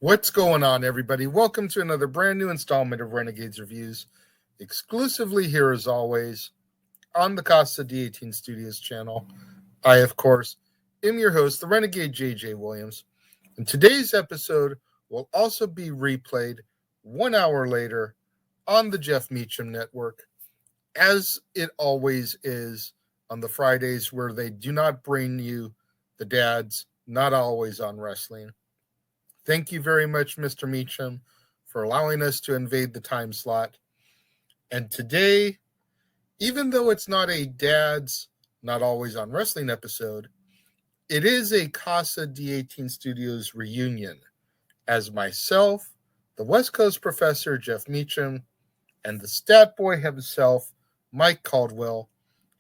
What's going on, everybody? Welcome to another brand new installment of Renegades Reviews, exclusively here as always on the Casa D18 Studios channel. I, of course, am your host, the Renegade JJ Williams, and today's episode will also be replayed 1 hour later on the Jeff Meacham Network, as it always is on the Fridays where they do not bring you the dads, not always on wrestling. Thank you very much, Mr. Meacham, for allowing us to invade the time slot. And today, even though it's not a Dad's Not Always on Wrestling episode, it is a Casa D18 Studios reunion, as myself, the West Coast professor, Jeff Meacham, and the stat boy himself, Mike Caldwell,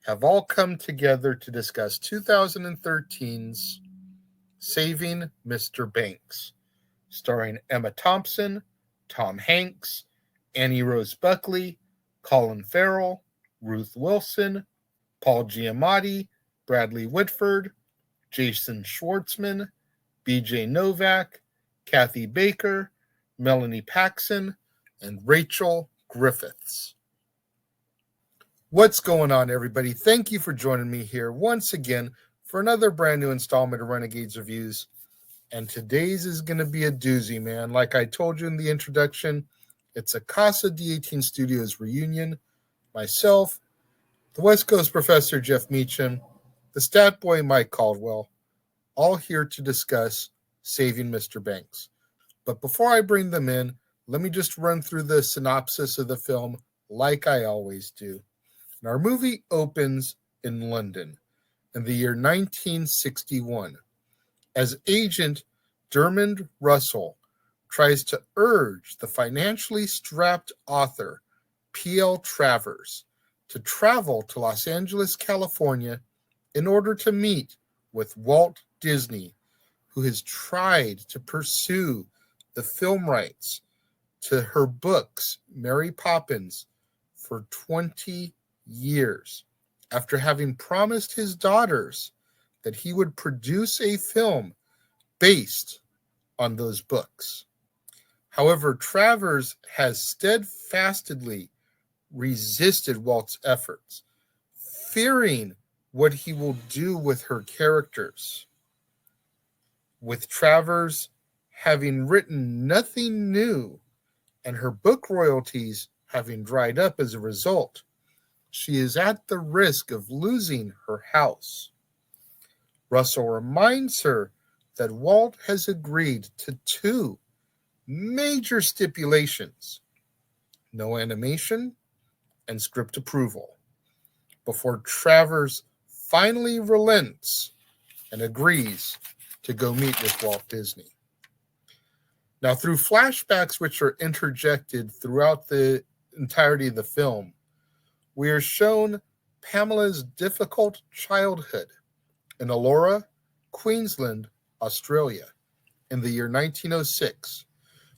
have all come together to discuss 2013's Saving Mr. Banks, starring Emma Thompson, Tom Hanks, Annie Rose Buckley, Colin Farrell, Ruth Wilson, Paul Giamatti, Bradley Whitford, Jason Schwartzman, BJ Novak, Kathy Baker, Melanie Paxson, and Rachel Griffiths. What's going on, everybody? Thank you for joining me here once again for another brand new installment of Renegades Reviews. And today's is going to be a doozy, man. Like I told you in the introduction, it's a Casa D18 Studios reunion. Myself, the West Coast professor, Jeff Meacham, the stat boy, Mike Caldwell, all here to discuss Saving Mr. Banks. But before I bring them in, let me just run through the synopsis of the film like I always do. And our movie opens in London in the year 1961. As agent Dermond Russell tries to urge the financially strapped author P.L. Travers to travel to Los Angeles, California in order to meet with Walt Disney, who has tried to pursue the film rights to her books, Mary Poppins, for 20 years, after having promised his daughters that he would produce a film based on those books. However, Travers has steadfastly resisted Walt's efforts, fearing what he will do with her characters. With Travers having written nothing new and her book royalties having dried up as a result, she is at the risk of losing her house. Russell reminds her that Walt has agreed to two major stipulations: no animation and script approval, before Travers finally relents and agrees to go meet with Walt Disney. Now, through flashbacks which are interjected throughout the entirety of the film, we are shown Pamela's difficult childhood in Elora, Queensland, Australia, in the year 1906,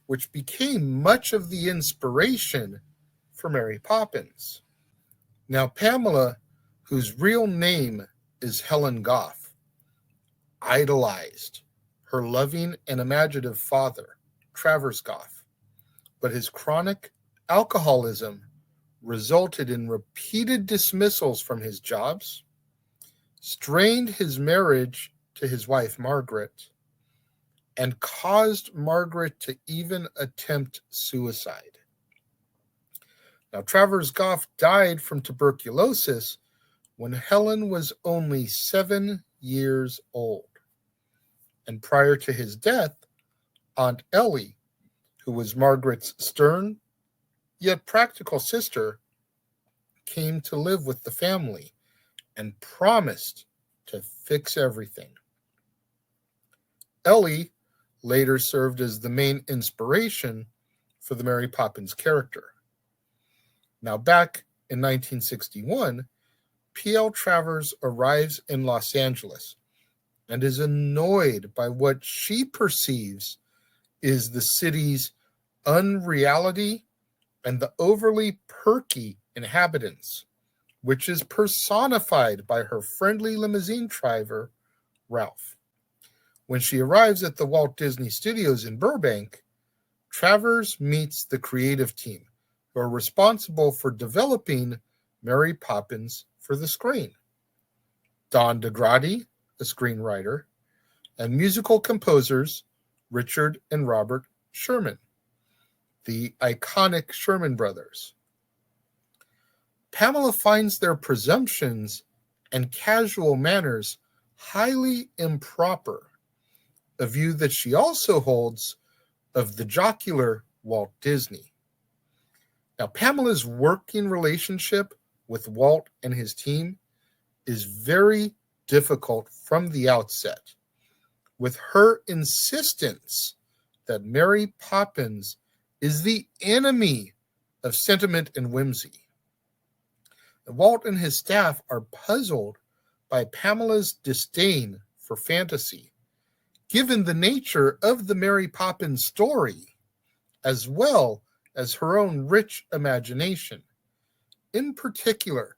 which became much of the inspiration for Mary Poppins. Now, Pamela, whose real name is Helen Goff, idolized her loving and imaginative father, Travers Goff, but his chronic alcoholism resulted in repeated dismissals from his jobs, strained his marriage to his wife Margaret, and caused Margaret to even attempt suicide. Now, Travers Goff died from tuberculosis when Helen was only 7 years old. And prior to his death, Aunt Ellie, who was Margaret's stern yet practical sister, came to live with the family and promised to fix everything. Ellie later served as the main inspiration for the Mary Poppins character. Now, back in 1961, P.L. Travers arrives in Los Angeles and is annoyed by what she perceives is the city's unreality and the overly perky inhabitants, which is personified by her friendly limousine driver, Ralph. When she arrives at the Walt Disney Studios in Burbank, Travers meets the creative team, who are responsible for developing Mary Poppins for the screen. Don DeGrady, a screenwriter, and musical composers Richard and Robert Sherman, the iconic Sherman Brothers. Pamela finds their presumptions and casual manners highly improper, a view that she also holds of the jocular Walt Disney. Now, Pamela's working relationship with Walt and his team is very difficult from the outset, with her insistence that Mary Poppins is the enemy of sentiment and whimsy. Walt and his staff are puzzled by Pamela's disdain for fantasy, given the nature of the Mary Poppins story, as well as her own rich imagination. In particular,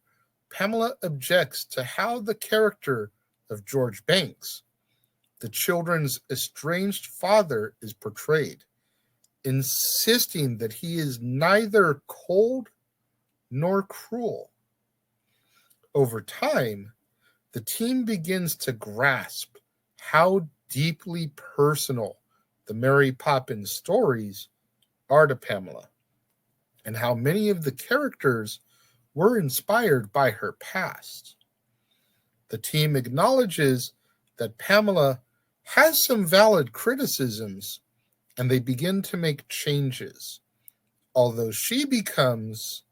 Pamela objects to how the character of George Banks, the children's estranged father, is portrayed, insisting that he is neither cold nor cruel. Over time, the team begins to grasp how deeply personal the Mary Poppins stories are to Pamela, and how many of the characters were inspired by her past. The team acknowledges that Pamela has some valid criticisms, and they begin to make changes, although she becomes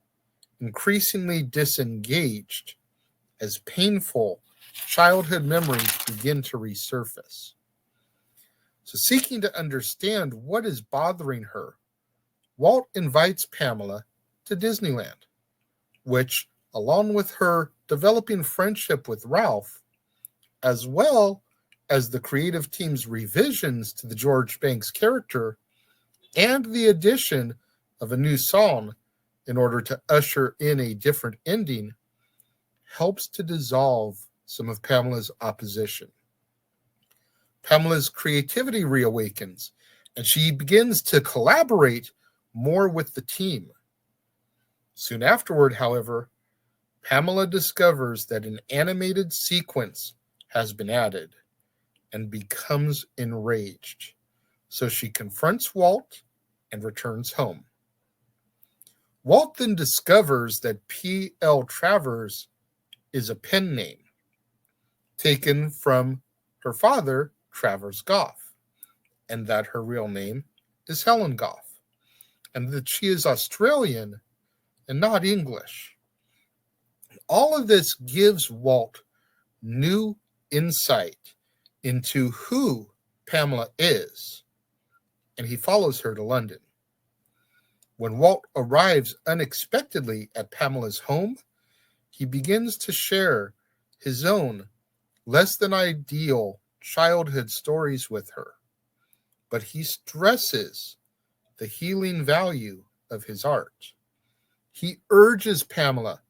increasingly disengaged as painful childhood memories begin to resurface. So, seeking to understand what is bothering her, Walt invites Pamela to Disneyland, which, along with her developing friendship with Ralph, as well as the creative team's revisions to the George Banks character and the addition of a new song in order to usher in a different ending, helps to dissolve some of Pamela's opposition. Pamela's creativity reawakens, and she begins to collaborate more with the team. Soon afterward, however, Pamela discovers that an animated sequence has been added and becomes enraged. So she confronts Walt and returns home. Walt then discovers that P.L. Travers is a pen name taken from her father, Travers Goff, and that her real name is Helen Goff, and that she is Australian and not English. All of this gives Walt new insight into who Pamela is, and he follows her to London. When Walt arrives unexpectedly at Pamela's home, he begins to share his own less than ideal childhood stories with her, but he stresses the healing value of his art. He urges Pamela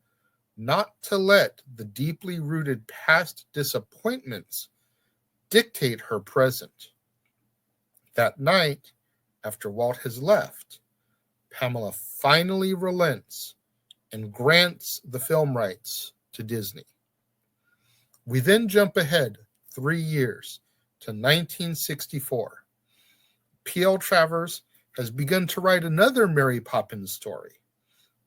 not to let the deeply rooted past disappointments dictate her present. That night, after Walt has left, Pamela finally relents and grants the film rights to Disney. We then jump ahead 3 years to 1964. P.L. Travers has begun to write another Mary Poppins story,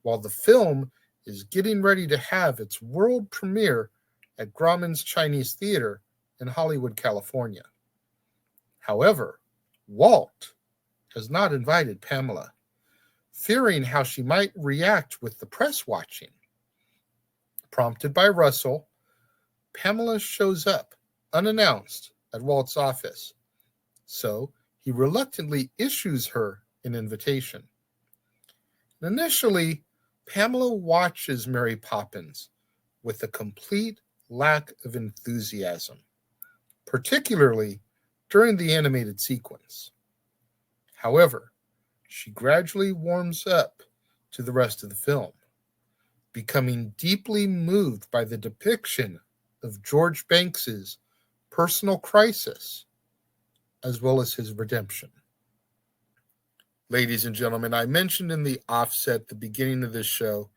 while the film is getting ready to have its world premiere at Grauman's Chinese Theater in Hollywood, California. However, Walt has not invited Pamela, fearing how she might react with the press watching. Prompted by Russell, Pamela shows up unannounced at Walt's office, so he reluctantly issues her an invitation. Initially, Pamela watches Mary Poppins with a complete lack of enthusiasm, particularly during the animated sequence. However, she gradually warms up to the rest of the film, becoming deeply moved by the depiction of George Banks's personal crisis as well as his redemption. Ladies and gentlemen, I mentioned in the offset at the beginning of this show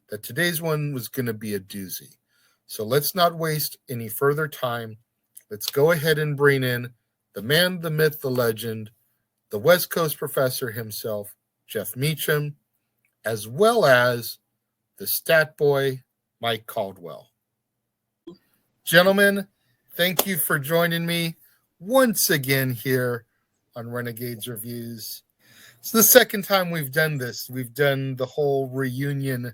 that today's one was going to be a doozy. So let's not waste any further time. Let's go ahead and bring in the man, the myth, the legend, the West Coast professor himself, Jeff Meacham, as well as the stat boy, Mike Caldwell. Gentlemen, thank you for joining me once again here on Renegades Reviews. It's the second time we've done this. We've done the whole reunion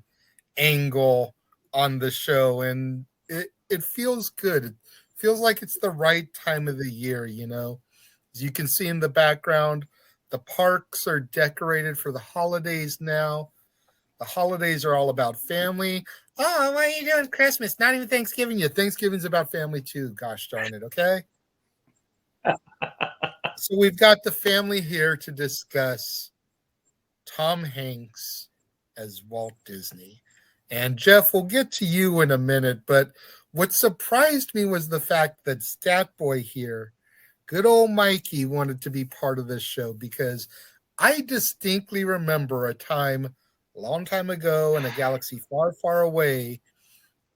angle on the show, and it feels good. It feels like it's the right time of the year, you know. As you can see in the background, the parks are decorated for the holidays now. The holidays are all about family. Oh, why are you doing Christmas? Not even Thanksgiving yet. Thanksgiving's about family too. Gosh darn it, okay? So we've got the family here to discuss Tom Hanks as Walt Disney. And Jeff, we'll get to you in a minute, but what surprised me was the fact that Statboy here, good old Mikey, wanted to be part of this show, because I distinctly remember a time a long time ago in a galaxy far, far away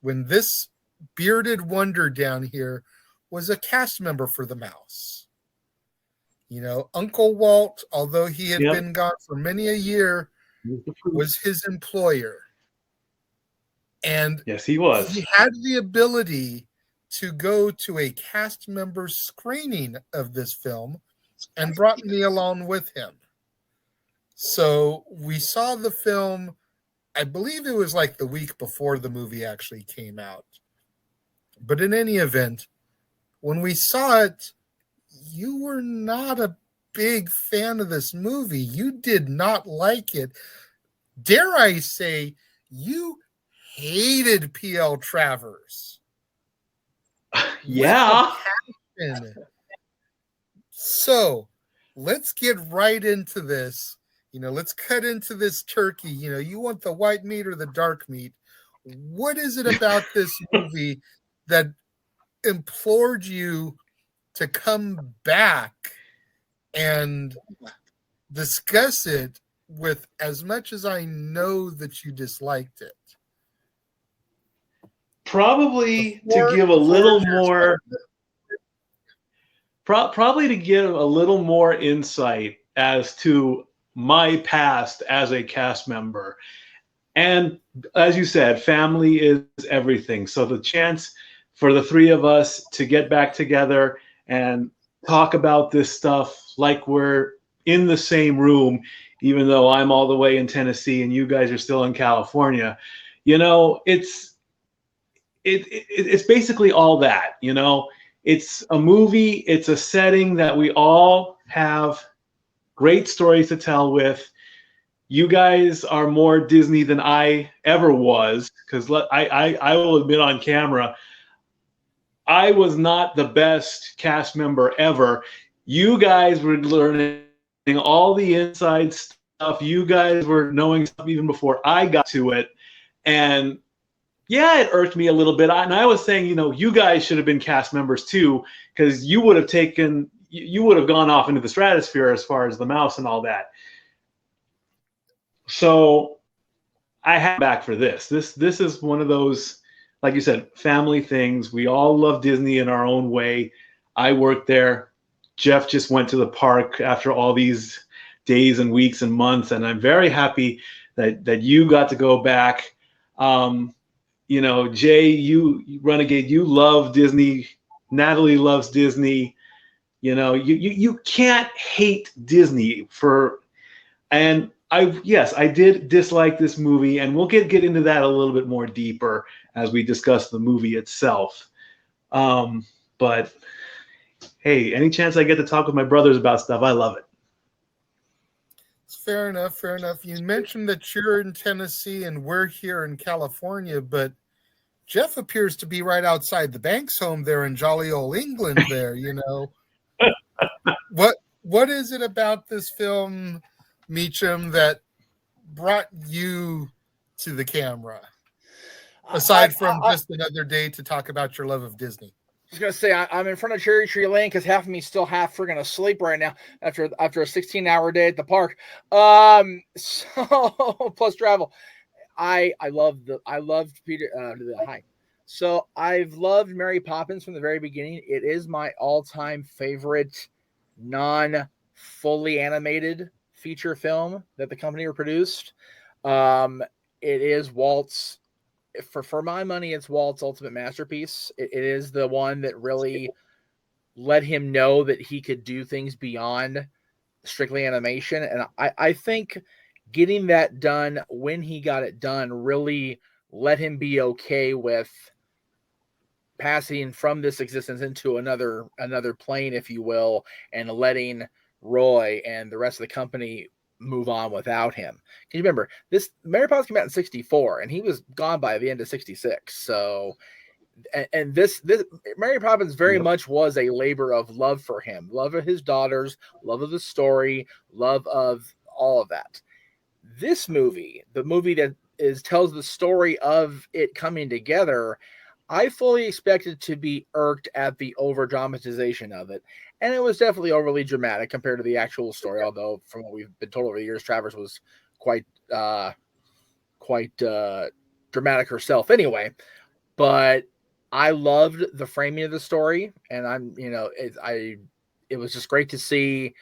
when this bearded wonder down here was a cast member for the Mouse. You know, Uncle Walt, although he had been gone for many a year, was his employer. And yes, he was. He had the ability to go to a cast member screening of this film and brought me along with him. So we saw the film, I believe it was like the week before the movie actually came out. But in any event, when we saw it, you were not a big fan of this movie. You did not like it. Dare I say, you hated P.L. Travers. Yeah. So let's get right into this. You know, let's cut into this turkey. You know, you want the white meat or the dark meat? What is it about this movie that implored you to come back and discuss it with, as much as I know that you disliked it? Probably to give a little more insight as to my past as a cast member. And as you said, family is everything. So the chance for the three of us to get back together and talk about this stuff like we're in the same room, even though I'm all the way in Tennessee and you guys are still in California, you know, it's basically all that, you know. It's a movie, it's a setting that we all have great stories to tell with. You guys are more Disney than I ever was, because I will admit on camera, I was not the best cast member ever. You guys were learning all the inside stuff. You guys were knowing stuff even before I got to it. And yeah, it irked me a little bit. And I was saying, you know, you guys should have been cast members too, because you would have gone off into the stratosphere as far as the Mouse and all that. So I have back for this. This is one of those, like you said, family things. We all love Disney in our own way. I worked there. Jeff just went to the park after all these days and weeks and months, and I'm very happy that you got to go back. You know, Jay, you Renegade, you love Disney. Natalie loves Disney. You know, you can't hate Disney for. And I did dislike this movie, and we'll get into that a little bit more deeper as we discuss the movie itself. But hey, any chance I get to talk with my brothers about stuff, I love it. Fair enough, fair enough. You mentioned that you're in Tennessee and we're here in California, but Jeff appears to be right outside the Banks home there in jolly old England there, you know. What is it about this film, Meacham, that brought you to the camera? Aside from just another day to talk about your love of Disney. was gonna say I'm in front of Cherry Tree Lane because half of me still half friggin' asleep right now after a 16-hour day at the park. So plus travel. I loved Peter hi. So I've loved Mary Poppins from the very beginning. It is my all-time favorite non fully animated feature film that the company produced. It is Walt's for my money, it's Walt's ultimate masterpiece. It is the one that really let him know that he could do things beyond strictly animation. And I think getting that done when he got it done really let him be okay with passing from this existence into another plane, if you will, and letting Roy and the rest of the company move on without him. Can you remember this? Mary Poppins came out in '64, and he was gone by the end of '66. So, and this Mary Poppins very much was a labor of love for him, love of his daughters, love of the story, love of all of that. This movie, the movie that tells the story of it coming together, I fully expected to be irked at the over dramatization of it. And it was definitely overly dramatic compared to the actual story, although from what we've been told over the years, Travers was quite dramatic herself anyway. But I loved the framing of the story, and it was just great to see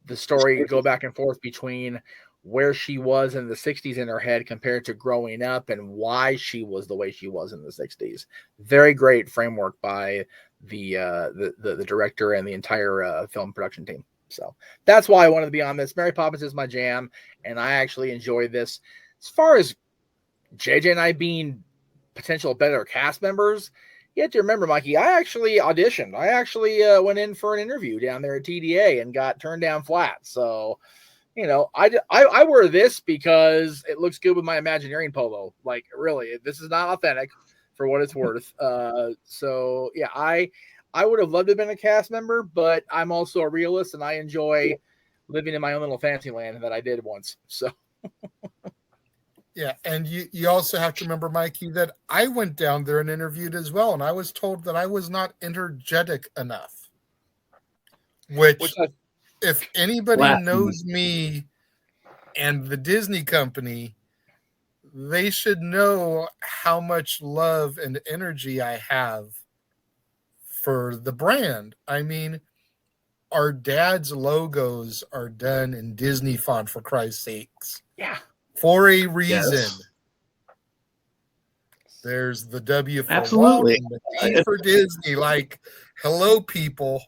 the story go back and forth between where she was in the 60s in her head compared to growing up and why she was the way she was in the 60s. Very great framework by the director and the entire film production team. So that's why I wanted to be on this. Mary Poppins is my jam, and I actually enjoy this. As far as JJ and I being potential better cast members, you have to remember, Mikey, I actually auditioned. I actually went in for an interview down there at TDA and got turned down flat. So, I wear this because it looks good with my Imagineering polo. Like, really, this is not authentic for what it's worth. So, yeah, I would have loved to have been a cast member, but I'm also a realist, and I enjoy living in my own little fantasy land that I did once. So. Yeah, and you also have to remember, Mikey, that I went down there and interviewed as well, and I was told that I was not energetic enough. Which if anybody knows me and the Disney company, they should know how much love and energy I have for the brand. I mean, our dad's logos are done in Disney font, for Christ's sakes. Yeah. For a reason. Yes. There's the W for Absolutely. Walt and the D for Disney. Like, hello, people.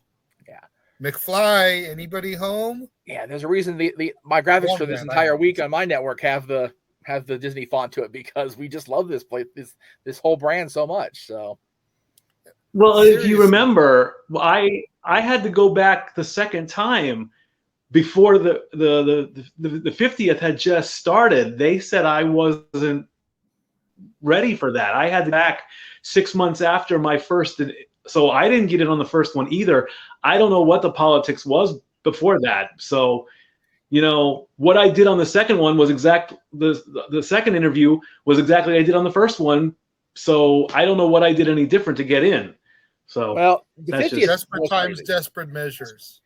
Yeah. McFly, anybody home? Yeah, there's a reason my graphics for this entire week on my network have the Disney font to it, because we just love this place, this whole brand so much. So, well, seriously, if you remember, I had to go back the second time before the 50th had just started. They said I wasn't ready for that. I had to back 6 months after my first, so I didn't get it on the first one either. I don't know what the politics was before that. So, what I did on the second one was the second interview was exactly what I did on the first one. So I don't know what I did any different to get in. So, well, the 50th, desperate times, desperate measures.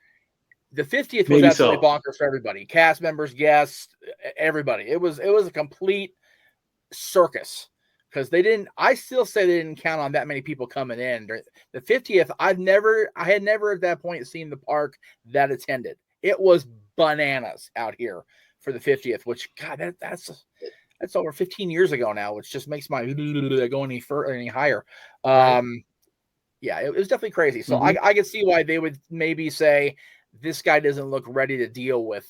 The 50th was absolutely bonkers for everybody. Cast members, guests, everybody. It was a complete circus, because I still say they didn't count on that many people coming in. The 50th, I had never at that point seen the park that attended. It was bananas out here for the 50th, which, God, that's over 15 years ago now, which just makes my go any higher. Yeah, it was definitely crazy. So I can see why they would maybe say, this guy doesn't look ready to deal with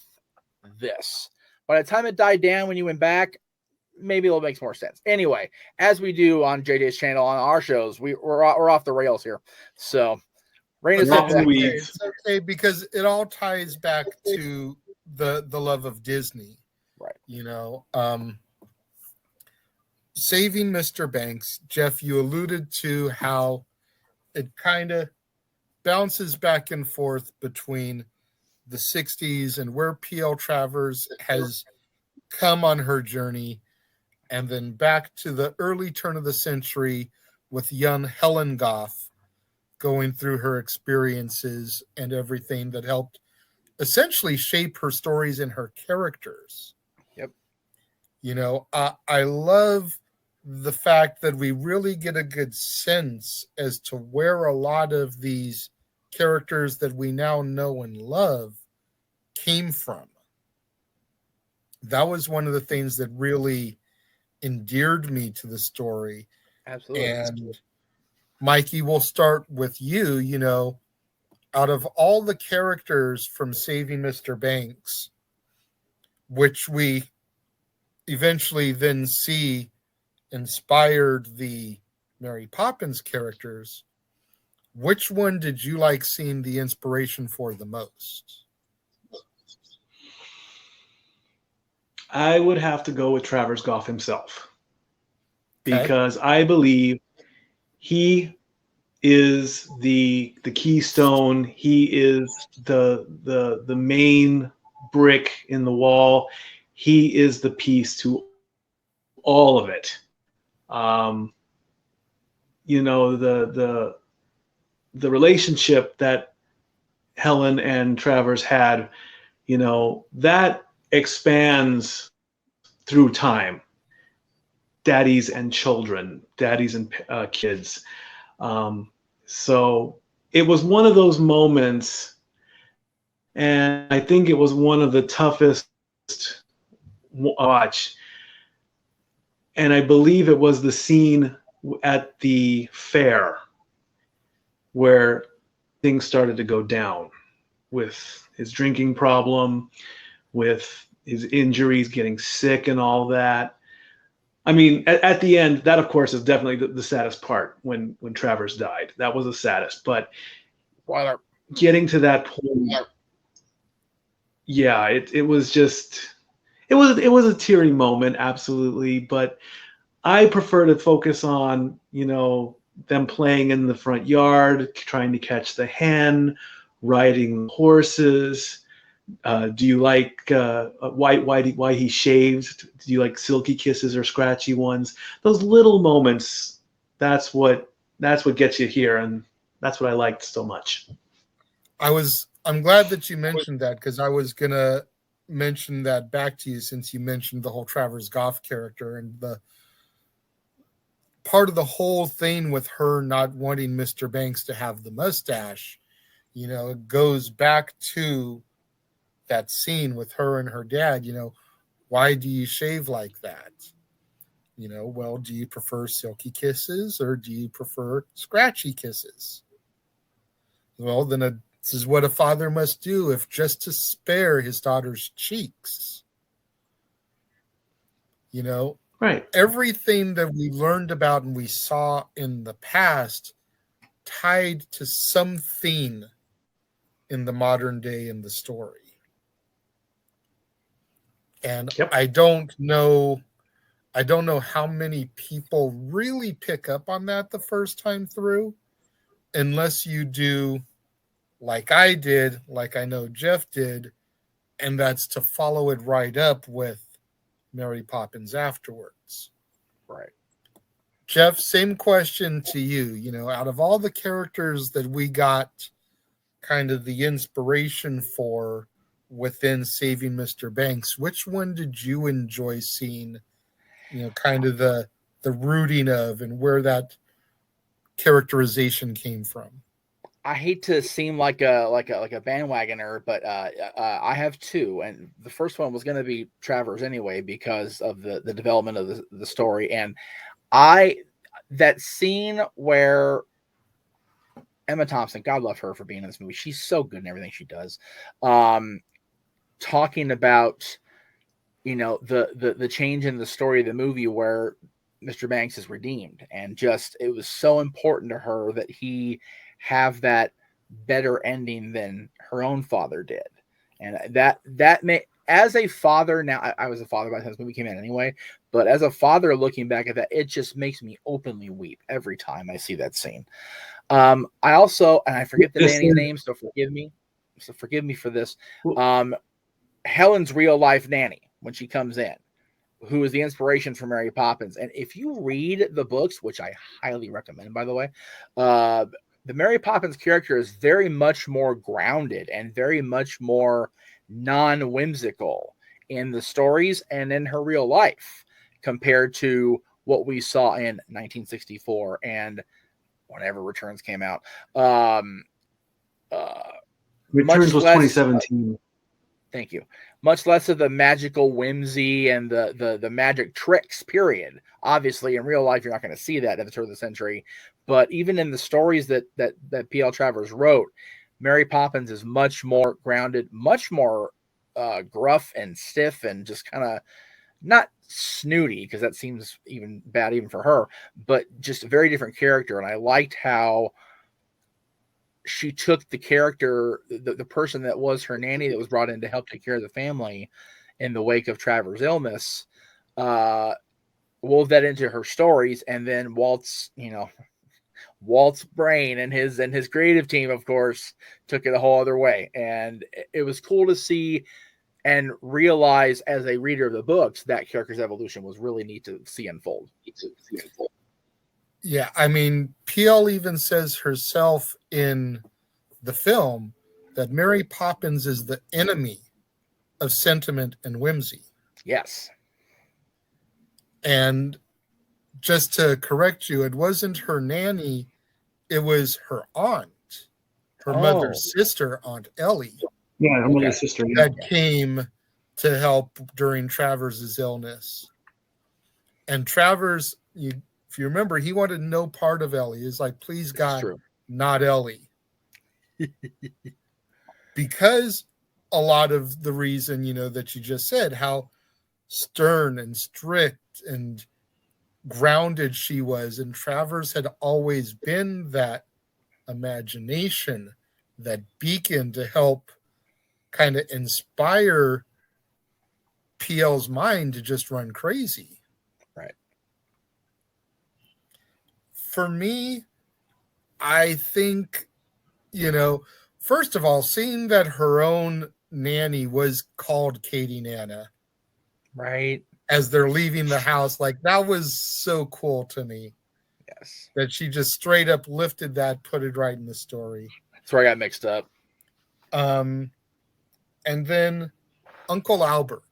this. By the time it died down when you went back, maybe it makes more sense. Anyway, as we do on JJ's channel on our shows, we're off the rails here. So, it's okay, because it all ties back to the love of Disney, right? Saving Mr. Banks, Jeff, you alluded to how it kind of bounces back and forth between the 60s and where P.L. Travers has come on her journey, and then back to the early turn of the century with young Helen Goff, going through her experiences and everything that helped essentially shape her stories and her characters. Yep. You know, I love the fact that we really get a good sense as to where a lot of these characters that we now know and love came from. That was one of the things that really endeared me to the story. Absolutely. And Mikey, we'll start with you. You know, out of all the characters from Saving Mr. Banks, which we eventually then see inspired the Mary Poppins characters, which one did you like seeing the inspiration for the most? I would have to go with Travers Goff himself, Okay. because I believe he is the keystone. He is the main brick in the wall. He is the piece to all of it. You know, the relationship that Helen and Travers had, you know, that expands through time. Daddies and children, daddies and kids. So it was one of those moments, and I think it was one of the toughest watch. And I believe it was the scene at the fair where things started to go down with his drinking problem, with his injuries, getting sick and all that. I mean, at the end, that of course is definitely the saddest part when Travers died. That was the saddest. But getting to that point, yeah, it was just it was a teary moment, absolutely. But I prefer to focus on, you know, them playing in the front yard, trying to catch the hen, riding horses. Do you like why he shaved? Do you like silky kisses or scratchy ones? Those little moments. That's what gets you here, and that's what I liked so much. I'm glad that you mentioned that, because I was gonna mention that back to you, since you mentioned the whole Travers Goff character and the part of the whole thing with her not wanting Mr. Banks to have the mustache. You know, it goes back to that scene with her and her dad. You know, why do you shave like that? You know, well, do you prefer silky kisses or do you prefer scratchy kisses? Well, then this is what a father must do, if just to spare his daughter's cheeks. You know, Right. everything that we learned about and we saw in the past tied to something in the modern day in the story. And Yep. I don't know how many people really pick up on that the first time through, unless you do like I did, like I know Jeff did, and that's to follow it right up with Mary Poppins afterwards. Right. Jeff, same question to you. You know, out of all the characters that we got kind of the inspiration for within Saving Mr. Banks, which one did you enjoy seeing, you know, kind of the rooting of and where that characterization came from? I hate to seem like a bandwagoner, but I have two, and the first one was going to be Travers anyway because of the development of the story, and that scene where Emma Thompson, God love her for being in this movie, she's so good in everything she does, talking about, you know, the change in the story of the movie where Mr. Banks is redeemed, and just it was so important to her that he have that better ending than her own father did. And that may, as a father, now I was a father by the time this movie came in anyway, but as a father looking back at that, it just makes me openly weep every time I see that scene. I also, and I forget the nanny's name, so forgive me for this. Helen's real life nanny, when she comes in, who is the inspiration for Mary Poppins. And if you read the books, which I highly recommend, by the way, the Mary Poppins character is very much more grounded and very much more non-whimsical in the stories and in her real life compared to what we saw in 1964 and whenever Returns came out. Returns was 2017. Thank you. Much less of the magical whimsy and the magic tricks, period. Obviously, in real life, you're not going to see that at the turn of the century. But even in the stories that P.L. Travers wrote, Mary Poppins is much more grounded, much more gruff and stiff and just kind of not snooty, because that seems even bad even for her, but just a very different character. And I liked how she took the character, the person that was her nanny that was brought in to help take care of the family in the wake of Travers' illness, wove that into her stories, and then Walt's brain and his creative team, of course, took it a whole other way. And it was cool to see and realize as a reader of the books that character's evolution was really neat to see unfold. Yeah, I mean, PL even says herself in the film that Mary Poppins is the enemy of sentiment and whimsy. Yes. And just to correct you, it wasn't her nanny, it was her aunt, her mother's sister, Aunt Ellie. Yeah, her mother's sister. That came to help during Travers' illness. And Travers, if you remember, he wanted no part of Ellie. He's like, please, God, not Ellie. Because a lot of the reason, that you just said, how stern and strict and grounded she was. And Travers had always been that imagination, that beacon to help kind of inspire PL's mind to just run crazy. Right. For me, I think, first of all, seeing that her own nanny was called Katie Nana. Right. As they're leaving the house, like, that was so cool to me. Yes. That she just straight up lifted that, put it right in the story. That's where I got mixed up. And then Uncle Albert.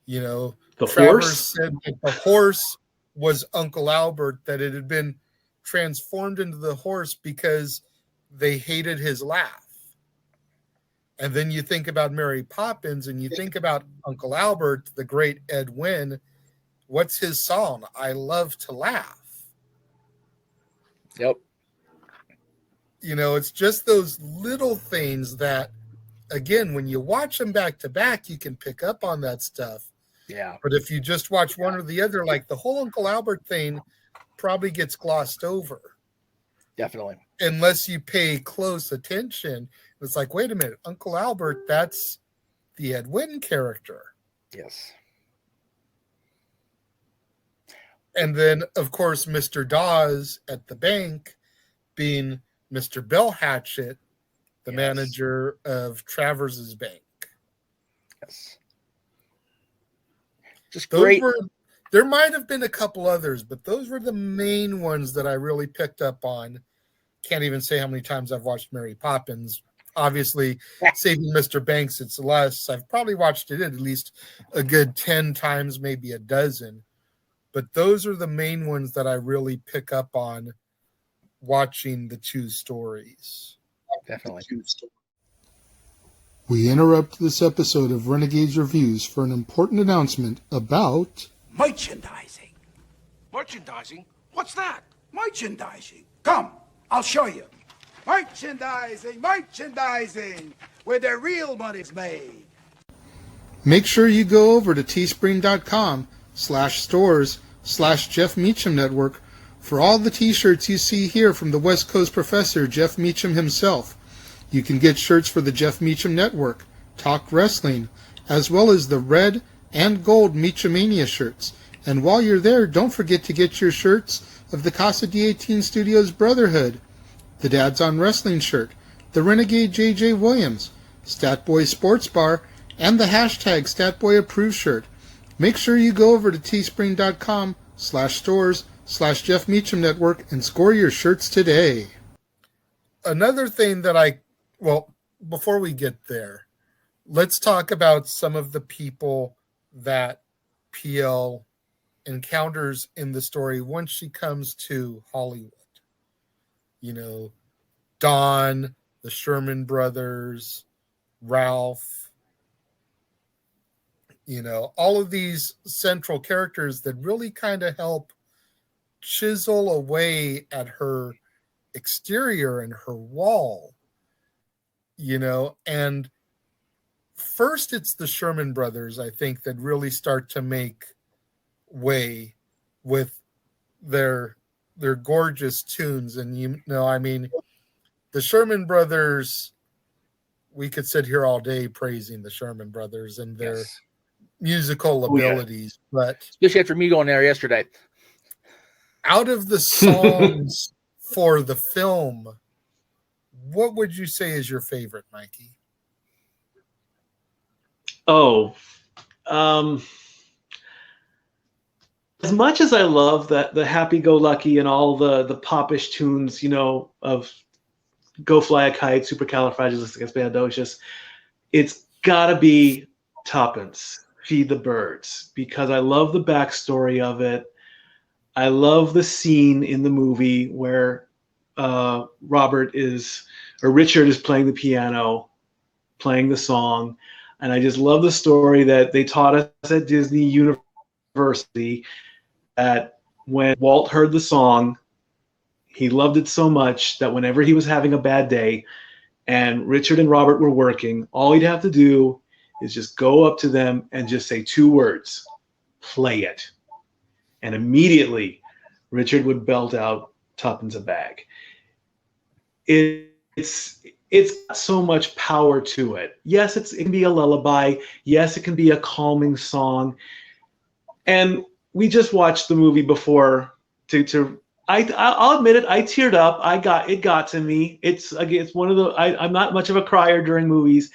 The Travers horse said that the horse was Uncle Albert, that it had been transformed into the horse because they hated his laugh. And then you think about Mary Poppins and you think about Uncle Albert, the great Ed Wynn. What's his song? I love to laugh. Yep. It's just those little things that, again, when you watch them back to back, you can pick up on that stuff. Yeah. But if you just watch one or the other, like the whole Uncle Albert thing probably gets glossed over. Definitely. Unless you pay close attention. It's like, wait a minute, Uncle Albert, that's the Ed Wynn character. Yes. And then, of course, Mr. Dawes at the bank being Mr. Bell Hatchett, the manager of Travers's bank. Yes. Just great. There might have been a couple others, but those were the main ones that I really picked up on. Can't even say how many times I've watched Mary Poppins. Obviously, Saving Mr. Banks, it's less. I've probably watched it at least a good 10 times, maybe a dozen. But those are the main ones that I really pick up on watching the two stories. Definitely. We interrupt this episode of Renegades Reviews for an important announcement about merchandising. Merchandising? What's that? Merchandising. Come, I'll show you. Merchandising, where the real money's made. Make sure you go over to teespring.com/stores/Jeff Meacham Network for all the t-shirts you see here from the West Coast professor, Jeff Meacham himself. You can get shirts for the Jeff Meacham Network, Talk Wrestling, as well as the red and gold Meachamania shirts. And while you're there, don't forget to get your shirts of the Casa D18 Studios Brotherhood, the Dads on Wrestling shirt, the Renegade J.J. Williams, Statboy Sports Bar, and the #StatBoyApproved shirt. Make sure you go over to teespring.com/stores Jeff Meacham Network and score your shirts today. Another thing that before we get there, let's talk about some of the people that PL encounters in the story once she comes to Hollywood. You know, Don, the Sherman brothers, Ralph, all of these central characters that really kind of help chisel away at her exterior and her wall, and first it's the Sherman brothers, I think, that really start to make way with their gorgeous tunes. And the Sherman brothers, we could sit here all day praising the Sherman brothers and their musical abilities, but especially after me going there yesterday. Out of the songs for the film, what would you say is your favorite, Mikey? As much as I love that the happy-go-lucky and all the popish tunes, of Go Fly a Kite, Supercalifragilisticexpialidocious, it's gotta be Tuppence, Feed the Birds, because I love the backstory of it. I love the scene in the movie where Richard is playing the piano, playing the song, and I just love the story that they taught us at Disney University, that when Walt heard the song, he loved it so much that whenever he was having a bad day and Richard and Robert were working, all he'd have to do is just go up to them and just say 2 words, play it. And immediately Richard would belt out Tuppence a Bag. It's got so much power to it. Yes, it can be a lullaby. Yes, it can be a calming song. And we just watched the movie before I'll admit it, I teared up. It got to me. It's one of the I'm not much of a crier during movies.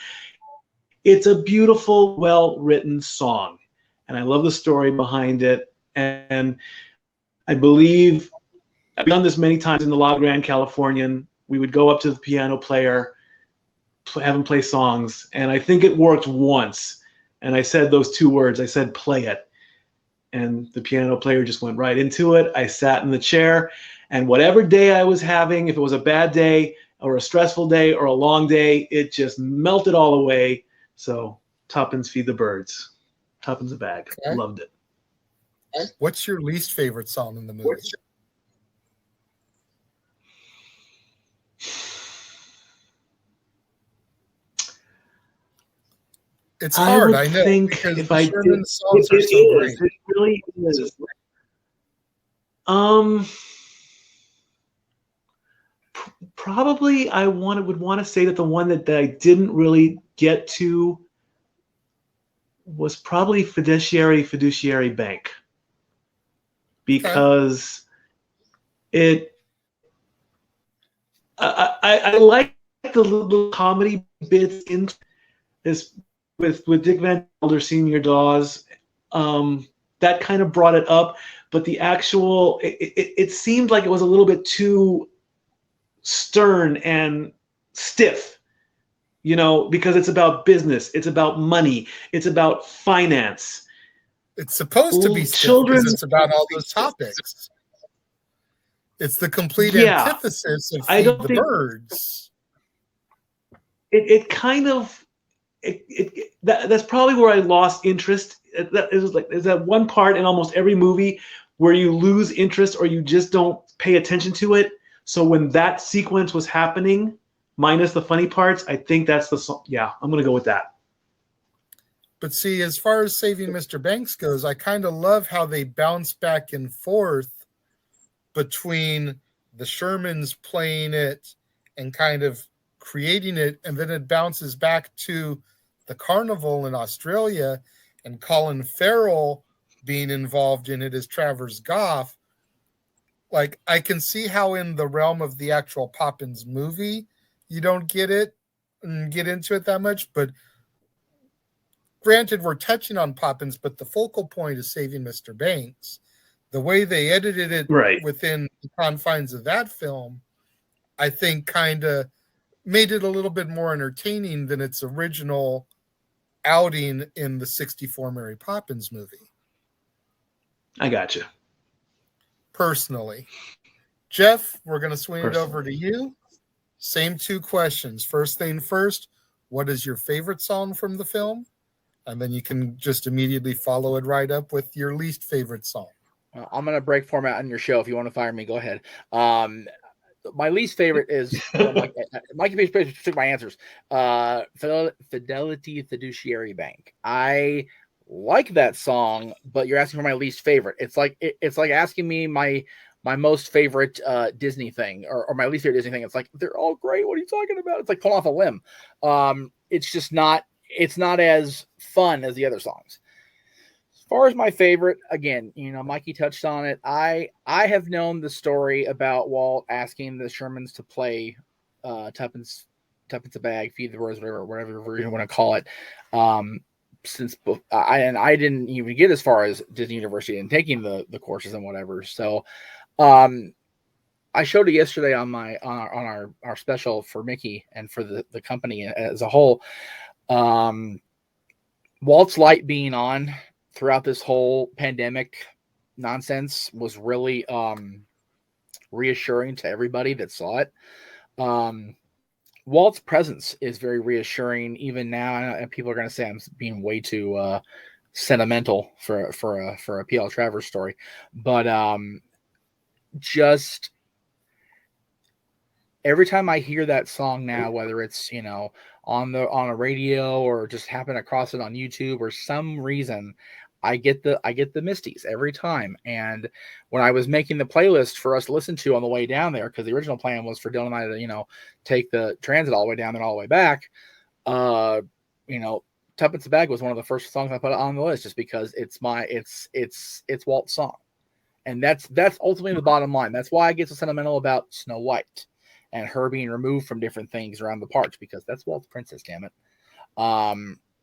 It's a beautiful, well-written song, and I love the story behind it. And I believe I've done this many times in the La Grande Californian. We would go up to the piano player, have him play songs, and I think it worked once. And I said those 2 words. I said, play it. And the piano player just went right into it. I sat in the chair, and whatever day I was having, if it was a bad day or a stressful day or a long day, it just melted all away. So Tuppence, Feed the Birds. Tuppence a Bag. Okay. Loved it. What's your least favorite song in the movie? It's hard, I know, because if the Sherman songs are so great. It really is. Probably I would want to say that the one that I didn't really get to was probably Fiduciary Bank, because I like the little comedy bits in this with Dick Van Gelder, Senior Dawes. That kind of brought it up, but the actual it seemed like it was a little bit too stern and stiff, because it's about business, it's about money, it's about finance. It's supposed to be stiff because it's about all those topics. It's the complete antithesis of Feed the Birds. That's probably where I lost interest. There's that one part in almost every movie where you lose interest or you just don't pay attention to it. So when that sequence was happening, minus the funny parts, I think that's the song. Yeah, I'm going to go with that. But see, as far as Saving Mr. Banks goes, I kind of love how they bounce back and forth between the Shermans playing it and kind of creating it, and then it bounces back to the carnival in Australia and Colin Farrell being involved in it as Travers Goff. Like, I can see how in the realm of the actual Poppins movie, you don't get it and get into it that much, but granted, we're touching on Poppins, but the focal point is Saving Mr. Banks. The way they edited it Right. within the confines of that film, I think kind of made it a little bit more entertaining than its original outing in the 64 Mary Poppins movie. I gotcha. Personally. Jeff, we're going to swing it over to you. Same two questions. First thing first, what is your favorite song from the film? And then you can just immediately follow it right up with your least favorite song. I'm going to break format on your show. If you want to fire me, go ahead. My least favorite is Mikey Page took my answers. Fidelity Fiduciary Bank. I like that song, but you're asking for my least favorite. It's like asking me my most favorite Disney thing or my least favorite Disney thing. It's like they're all great. What are you talking about? It's like pulling off a limb. It's just not. It's not as fun as the other songs. As far as my favorite, again, Mikey touched on it. I have known the story about Walt asking the Shermans to play Tuppence a Bag, Feed the Rose, whatever you want to call it. Since I didn't even get as far as Disney University and taking the courses and whatever. So I showed it yesterday on our special for Mickey and for the company as a whole. Walt's light being on throughout this whole pandemic nonsense was really reassuring to everybody that saw it. Walt's presence is very reassuring even now, and people are going to say I'm being way too sentimental for a P.L. Travers story, but just every time I hear that song now, whether it's on a radio or just happen across it on YouTube or some reason, I get the misties every time. And when I was making the playlist for us to listen to on the way down there, because the original plan was for Dylan and I to take the transit all the way down and all the way back, Tuppence a Bag was one of the first songs I put on the list just because it's Walt's song, and that's ultimately the bottom line. That's why I get so sentimental about Snow White and her being removed from different things around the parks, because that's Walt's princess, damn it.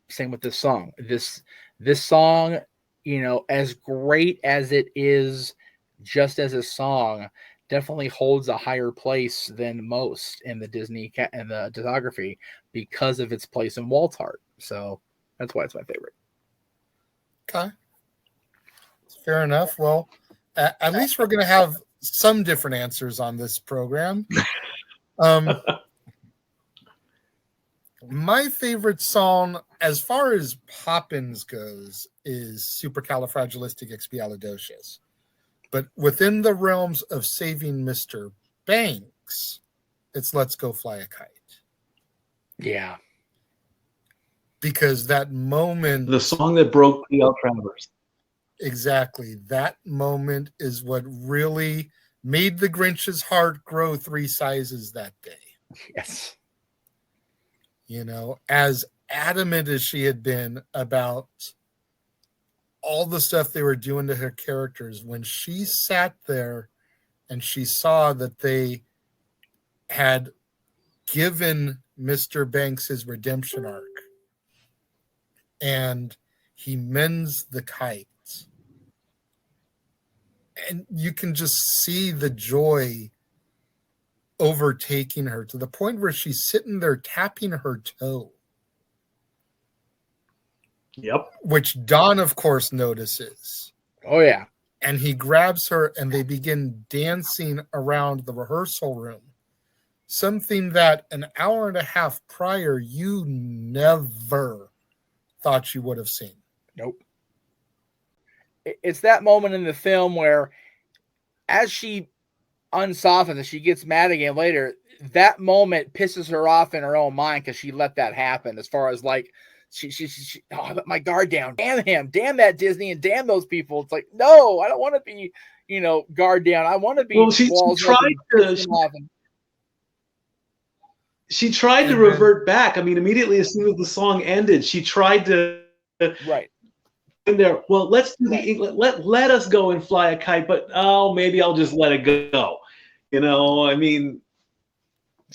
Same with this song. This song, as great as it is just as a song, definitely holds a higher place than most in the Disney and the discography because of its place in Walt's heart. So that's why it's my favorite. Okay. Fair enough. Well, at least we're going to have some different answers on this program. My favorite song, as far as Poppins goes, is Supercalifragilisticexpialidocious. But within the realms of saving Mr. Banks, it's Let's Go Fly a Kite. Yeah. Because that moment... The song that broke P.L. Travers. Exactly. That moment is what really made the Grinch's heart grow 3 sizes that day. Yes. As adamant as she had been about all the stuff they were doing to her characters, when she sat there and she saw that they had given Mr. Banks his redemption arc and he mends the kites, and you can just see the joy overtaking her to the point where she's sitting there tapping her toe. Yep. Which Don, of course, notices. Oh, yeah. And he grabs her and they begin dancing around the rehearsal room. Something that an hour and a half prior you never thought you would have seen. Nope. It's that moment in the film where as she unsoftens and she gets mad again later, that moment pisses her off in her own mind because she let that happen. As far as like she I let my guard down. Damn him, damn that Disney, and damn those people. It's like, no, I don't want to be, guard down. I want to be. Well, she tried to revert back. I mean, immediately as soon as the song ended, she tried to right. In there, well, let's do the England. Let us go and fly a kite, but maybe I'll just let it go. I mean,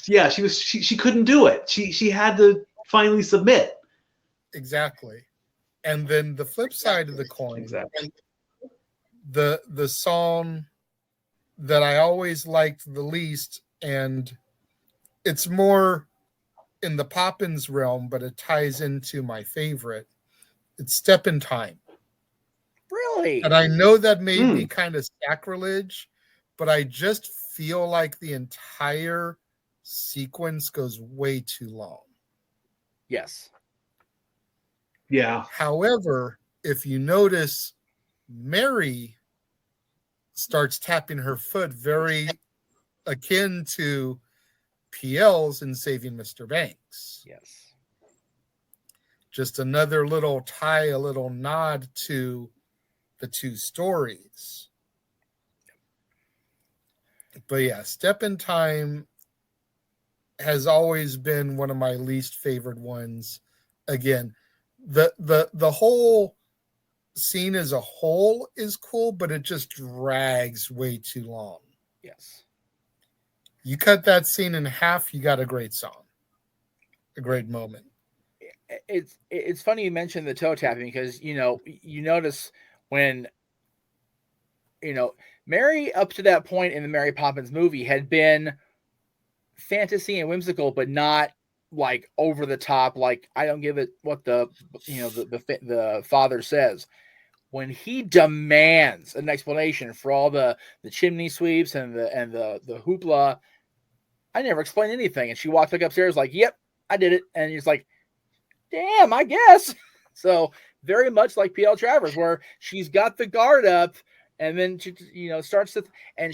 yeah, she couldn't do it. She had to finally submit. Exactly. And then the flip side of the coin, the song that I always liked the least, and it's more in the Poppins realm, but it ties into my favorite. It's Step in Time. Really? And I know that may be kind of sacrilege, but I just feel like the entire sequence goes way too long. Yes. Yeah. However, if you notice, Mary starts tapping her foot very akin to PL's in Saving Mr. Banks. Yes. Just another little tie, a little nod to the two stories. But yeah, Step in Time has always been one of my least favorite ones. Again, the whole scene as a whole is cool, but it just drags way too long. Yes. You cut that scene in half, you got a great song, a great moment. It's funny you mentioned the toe tapping, because you notice when Mary up to that point in the Mary Poppins movie had been fantasy and whimsical, but not like over the top. Like, I don't give it what the father says. When he demands an explanation for all the chimney sweeps and the hoopla, I never explained anything. And she walked back upstairs like, "Yep, I did it." And he's like, "Damn, I guess." So very much like P.L. Travers, where she's got the guard up, and then she, starts to, and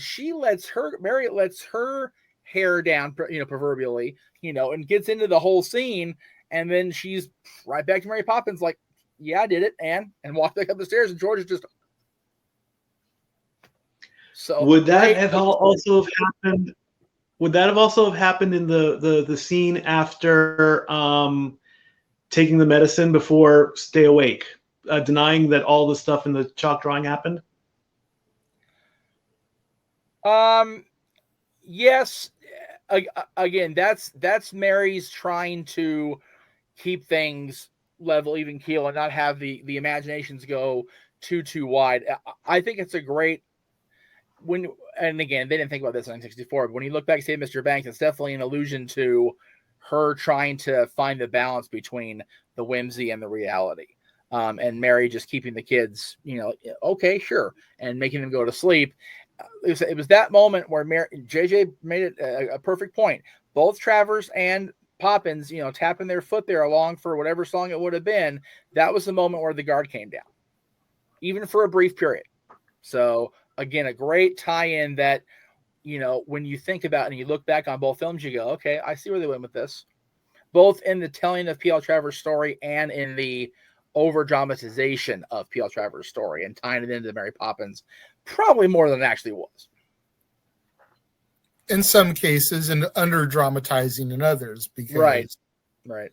Mary lets her hair down, proverbially, and gets into the whole scene, and then she's right back to Mary Poppins, like, "Yeah, I did it," and walked back up the stairs, and George is just. So would that have also have happened? Would that have also have happened in the scene after taking the medicine before Stay Awake, denying that all the stuff in the chalk drawing happened? Yes. Again, that's Mary's trying to keep things level, even keel, and not have the imaginations go too wide. I think it's a great and again, they didn't think about this in 1964, but when you look back and say Mr. Banks, it's definitely an allusion to her trying to find the balance between the whimsy and the reality. And Mary just keeping the kids, okay, sure, and making them go to sleep. It was that moment where JJ made it a perfect point. Both Travers and Poppins, tapping their foot there along for whatever song it would have been. That was the moment where the guard came down, even for a brief period. So again, a great tie-in that, when you think about and you look back on both films, you go, okay, I see where they went with this. Both in the telling of P.L. Travers' story and in the over-dramatization of P.L. Travers' story and tying it into Mary Poppins, probably more than it actually was. In some cases, and under-dramatizing in others, because right.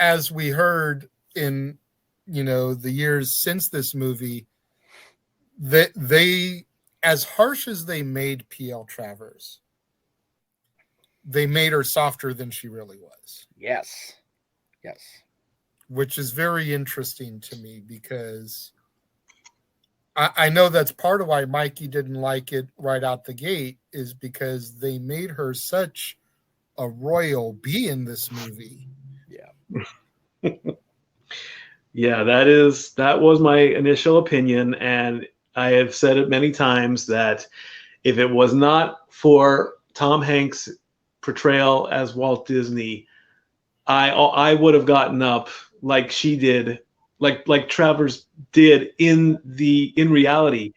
As we heard in the years since this movie, that they, as harsh as they made P.L. Travers, they made her softer than she really was. Yes. Which is very interesting to me, because I know that's part of why Mikey didn't like it right out the gate, is because they made her such a royal bee in this movie. Yeah. Yeah, that was my initial opinion, and I have said it many times that if it was not for Tom Hanks' portrayal as Walt Disney, I would have gotten up like she did, like Travers did in reality.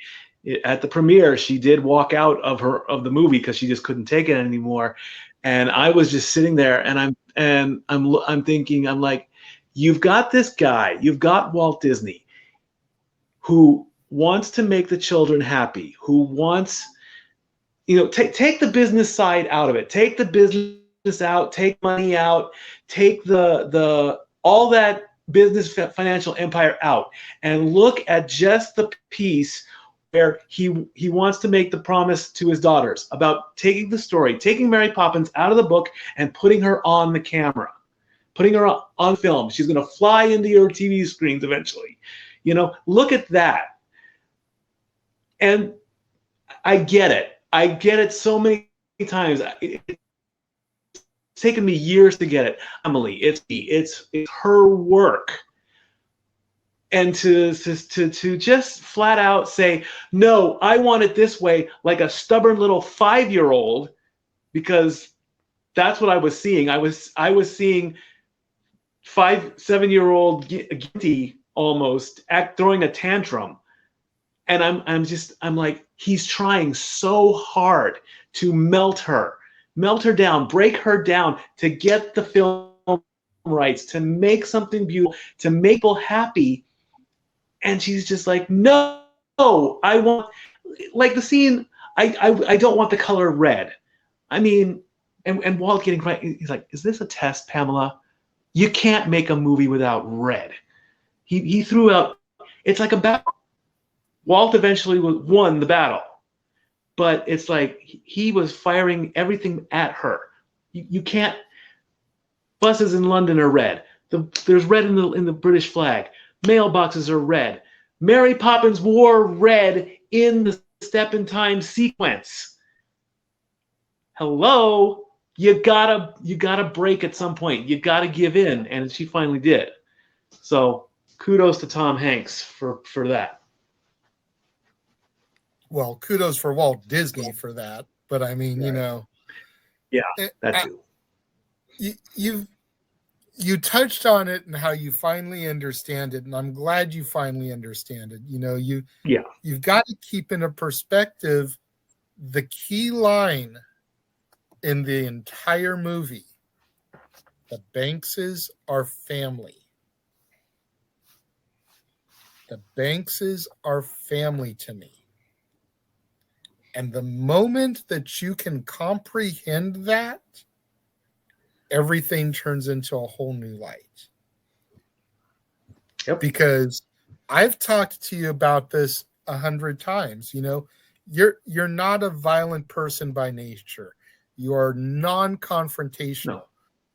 At the premiere, she did walk out of the movie because she just couldn't take it anymore, and I was just sitting there, and I'm thinking, I'm like, you've got this guy, you've got Walt Disney, who wants to make the children happy, who wants, take the business side out of it, take the business out, take money out, take the all that business financial empire out, and look at just the piece where he wants to make the promise to his daughters about taking the story, taking Mary Poppins out of the book and putting her on the camera, putting her on film. She's going to fly into your TV screens eventually. Look at that. And I get it. I get it so many times. It's taken me years to get it. Emily, it's her work. And to just flat out say, no, I want it this way, like a stubborn little 5-year-old, because that's what I was seeing. I was seeing 7-year-old Ginty almost throwing a tantrum. And I'm like, he's trying so hard to melt her down, break her down, to get the film rights, to make something beautiful, to make people happy. And she's just like, no, I want, like the scene, I don't want the color red. I mean, and Walt getting right, he's like, is this a test, Pamela? You can't make a movie without red. He threw out, it's like a battle. Walt eventually won the battle, but it's like he was firing everything at her. You can't. Buses in London are red. There's red in the British flag. Mailboxes are red. Mary Poppins wore red in the Step in Time sequence. Hello, you gotta break at some point. You gotta give in, and she finally did. So kudos to Tom Hanks for that. Well, kudos for Walt Disney for that. But I mean, you know, yeah, that too. You touched on it and how you finally understand it, and I'm glad you finally understand it. You know, you've got to keep in a perspective the key line in the entire movie. The Bankses are family. The Bankses are family to me. And the moment that you can comprehend that, everything turns into a whole new light. Yep. Because I've talked to you about this 100 times. You know, you're not a violent person by nature. You are non-confrontational. No.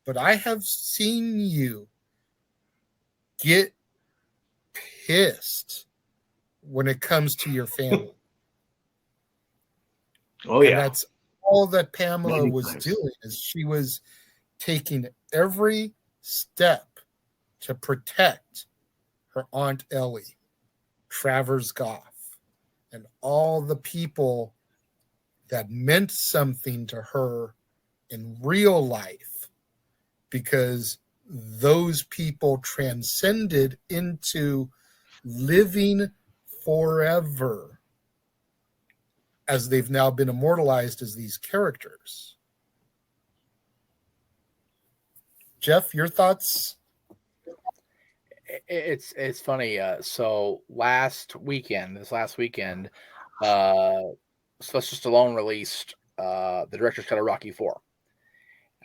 But I have seen you get pissed when it comes to your family. Oh, yeah. And that's all that Pamela Many was times. doing, is she was taking every step to protect her Aunt Ellie, Travers Goff, and all the people that meant something to her in real life, because those people transcended into living forever, as they've now been immortalized as these characters. Jeff, your thoughts? It's funny. So this last weekend, Sylvester Stallone released the director's cut of Rocky IV.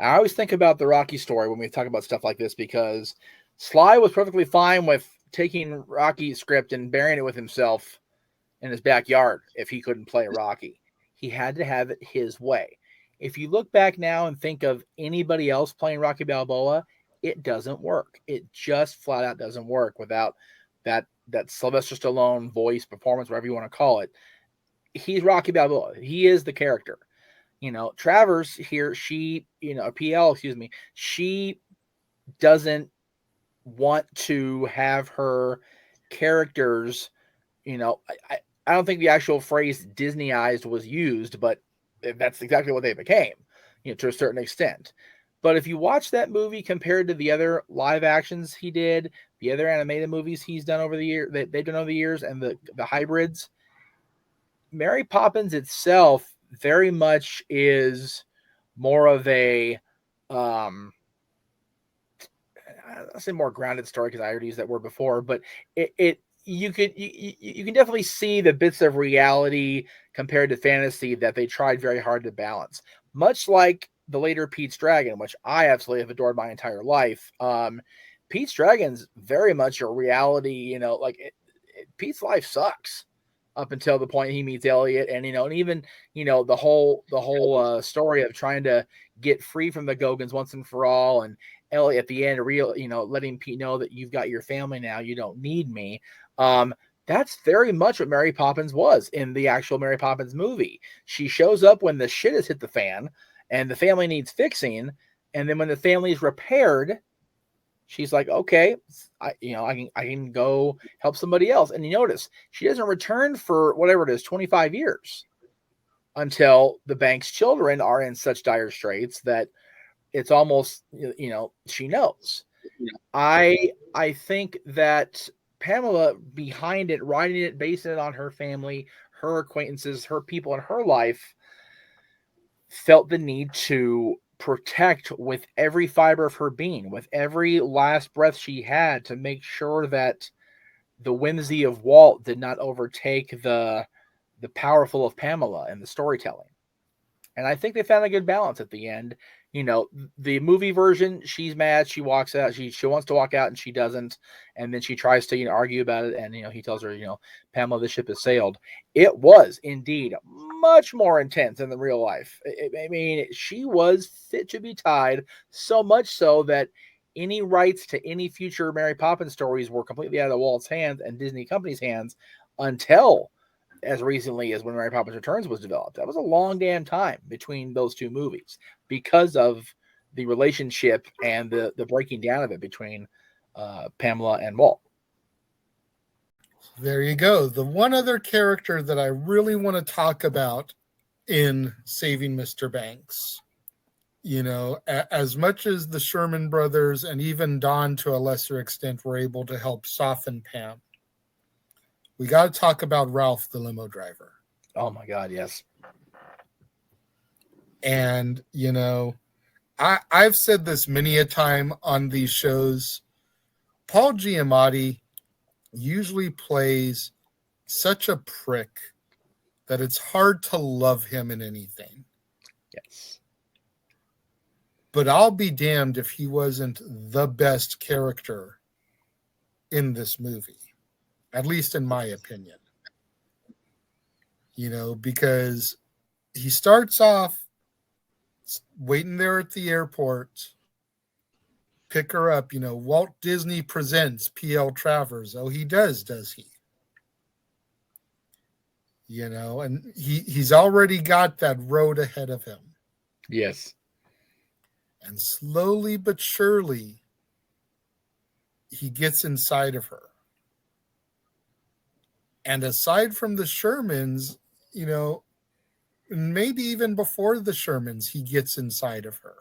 I always think about the Rocky story when we talk about stuff like this, because Sly was perfectly fine with taking Rocky's script and burying it with himself in his backyard if he couldn't play Rocky. He had to have it his way. If you look back now and think of anybody else playing Rocky Balboa, it doesn't work. It just flat out doesn't work without that Sylvester Stallone voice, performance, whatever you want to call it. He's Rocky Balboa. He is the character. You know, Travers here, PL, she doesn't want to have her characters, I don't think the actual phrase Disneyized was used, but that's exactly what they became, to a certain extent. But if you watch that movie compared to the other live actions he did, the other animated movies he's done over the year, that they've done over the years, and the hybrids, Mary Poppins itself very much is more of a, I'll say more grounded story, because I already used that word before, but you can definitely see the bits of reality compared to fantasy that they tried very hard to balance. Much like the later Pete's Dragon, which I absolutely have adored my entire life. Pete's Dragon's very much a reality, Pete's life sucks up until the point he meets Elliot, and even the whole story of trying to get free from the Gogans once and for all, and Elliot at the end letting Pete know that you've got your family now, you don't need me. That's very much what Mary Poppins was in the actual Mary Poppins movie. She shows up when the shit has hit the fan and the family needs fixing, and then when the family is repaired, she's like, okay, I can go help somebody else. And you notice she doesn't return for whatever it is, 25 years, until the bank's children are in such dire straits that it's almost, she knows. I think that Pamela behind it, writing it, basing it on her family, her acquaintances, her people in her life, felt the need to protect with every fiber of her being, with every last breath she had, to make sure that the whimsy of Walt did not overtake the powerful of Pamela and the storytelling. And I think they found a good balance at the end. The movie version, she's mad. She walks out. She wants to walk out and she doesn't. And then she tries to, argue about it. And, he tells her, Pamela, the ship has sailed. It was indeed much more intense than the real life. I mean, she was fit to be tied, so much so that any rights to any future Mary Poppins stories were completely out of Walt's hands and Disney Company's hands until as recently as when Mary Poppins Returns was developed. That was a long damn time between those two movies because of the relationship and the breaking down of it between Pamela and Walt. There you go. The one other character that I really want to talk about in Saving Mr. Banks, as much as the Sherman brothers and even Don to a lesser extent were able to help soften Pam, we got to talk about Ralph, the limo driver. Oh my God, yes. And, I've said this many a time on these shows. Paul Giamatti usually plays such a prick that it's hard to love him in anything. Yes. But I'll be damned if he wasn't the best character in this movie. At least in my opinion, because he starts off waiting there at the airport, pick her up, Walt Disney presents P.L. Travers. Oh, he does he? And he's already got that road ahead of him. Yes. And slowly but surely, he gets inside of her. And aside from the Shermans, maybe even before the Shermans, he gets inside of her.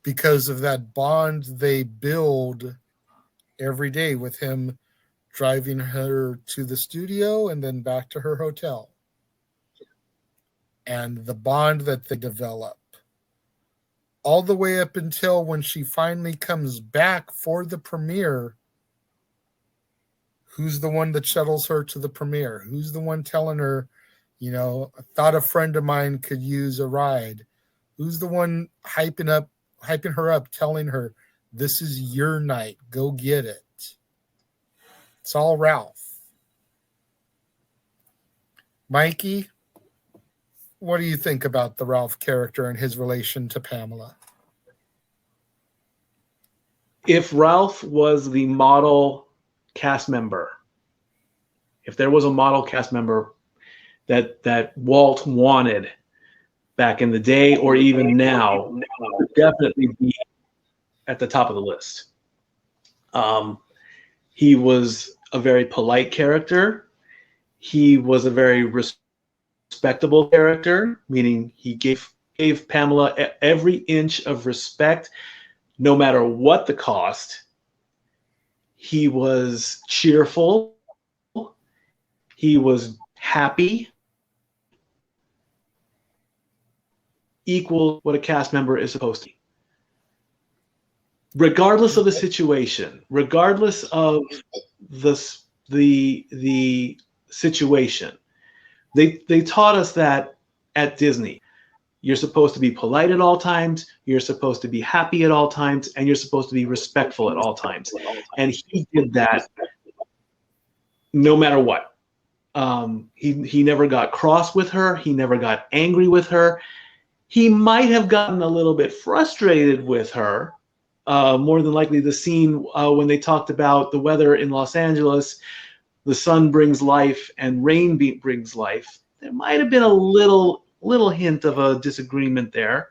Because of that bond they build every day with him driving her to the studio and then back to her hotel. And the bond that they develop. All the way up until when she finally comes back for the premiere. Who's the one that shuttles her to the premiere? Who's the one telling her, I thought a friend of mine could use a ride? Who's the one hyping her up, telling her, this is your night, go get it? It's all Ralph. Mikey, what do you think about the Ralph character and his relation to Pamela? If Ralph was the model cast member, if there was a model cast member that Walt wanted back in the day or even now, would definitely be at the top of the list. He was a very polite character. He was a very respectable character, meaning he gave Pamela every inch of respect, no matter what the cost. He was cheerful. He was happy. Equal what a cast member is supposed to be. Regardless of the situation, regardless of the situation, they taught us that at Disney. You're supposed to be polite at all times, you're supposed to be happy at all times, and you're supposed to be respectful at all times. And he did that no matter what. He never got cross with her. He never got angry with her. He might have gotten a little bit frustrated with her more than likely the scene when they talked about the weather in Los Angeles. The sun brings life and rain brings life. There might have been a little hint of a disagreement there.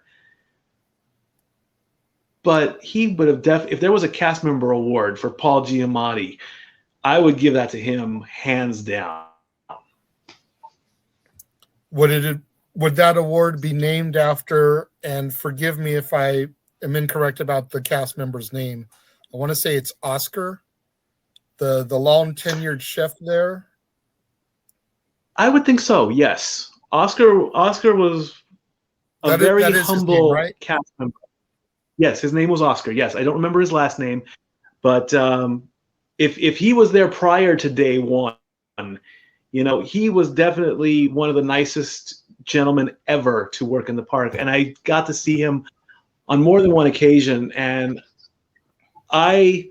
But he would have if there was a cast member award for Paul Giamatti, I would give that to him hands down. Would that award be named after, and forgive me if I am incorrect about the cast member's name, I want to say it's Oscar, the long tenured chef there? I would think so, yes. Oscar was a very humble name, right? Cast member. Yes, his name was Oscar. Yes, I don't remember his last name, but if he was there prior to day one, you know, he was definitely one of the nicest gentlemen ever to work in the park, and I got to see him on more than one occasion, and I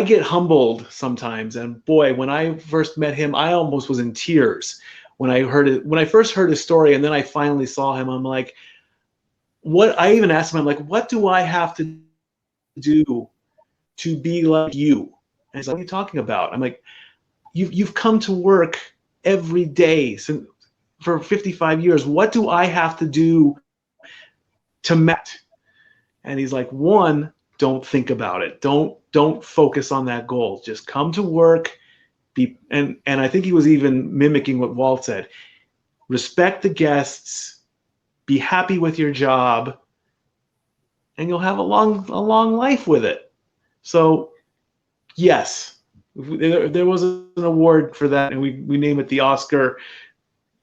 get humbled sometimes. And boy, when I first met him, I almost was in tears when I first heard his story, and then I finally saw him. I'm like, what? I even asked him, I'm like, what do I have to do to be like you? And he's like, what are you talking about? I'm like, you've come to work every day for 55 years. What do I have to do to match? And he's like, one, don't think about it. Don't focus on that goal. Just come to work. And I think he was even mimicking what Walt said. Respect the guests. Be happy with your job, and you'll have a long life with it. So, yes, there was an award for that, and we name it the Oscar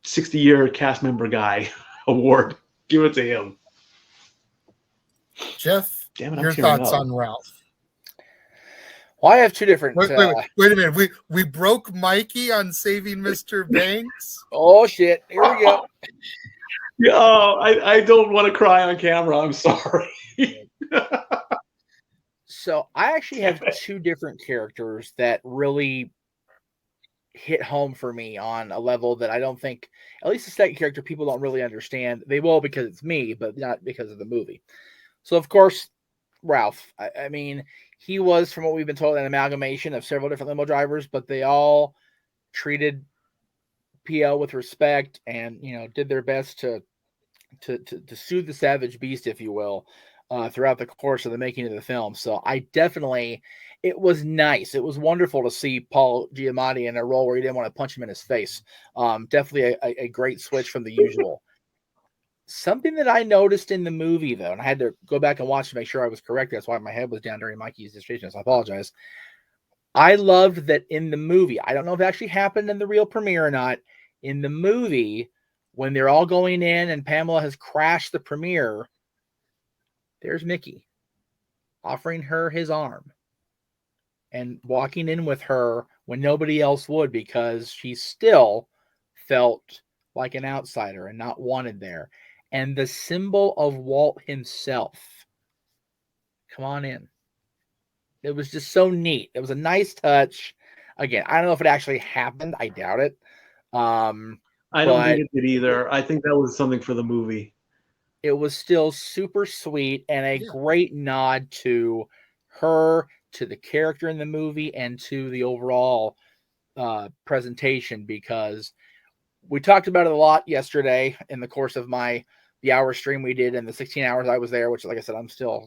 60-year cast member guy award. Give it to him. Jeff, your thoughts on Ralph? Well, I have two different. Wait a minute. We broke Mikey on Saving Mr. Banks. Oh shit! Here we go. Oh, I don't want to cry on camera. I'm sorry. So I actually have two different characters that really hit home for me on a level that I don't think, at least the second character, people don't really understand. They will because it's me, but not because of the movie. So, of course, Ralph. I mean, he was, from what we've been told, an amalgamation of several different limo drivers, but they all treated PL with respect and, you know, did their best to soothe the savage beast, if you will, throughout the course of the making of the film. So it was nice. It was wonderful to see Paul Giamatti in a role where you didn't want to punch him in his face. Definitely a great switch from the usual. Something that I noticed in the movie, though, and I had to go back and watch to make sure I was correct. That's why my head was down during Mikey's dissertation, so I apologize. I loved that in the movie, I don't know if it actually happened in the real premiere or not, in the movie, when they're all going in and Pamela has crashed the premiere, there's Mickey offering her his arm and walking in with her when nobody else would, because she still felt like an outsider and not wanted there. And the symbol of Walt himself. Come on in. It was just so neat. It was a nice touch. Again, I don't know if it actually happened. I doubt it. I don't think it did either. I think that was something for the movie. It was still super sweet and a great nod to her, to the character in the movie, and to the overall presentation, because we talked about it a lot yesterday in the course of the hour stream we did and the 16 hours I was there, which, like I said, I'm still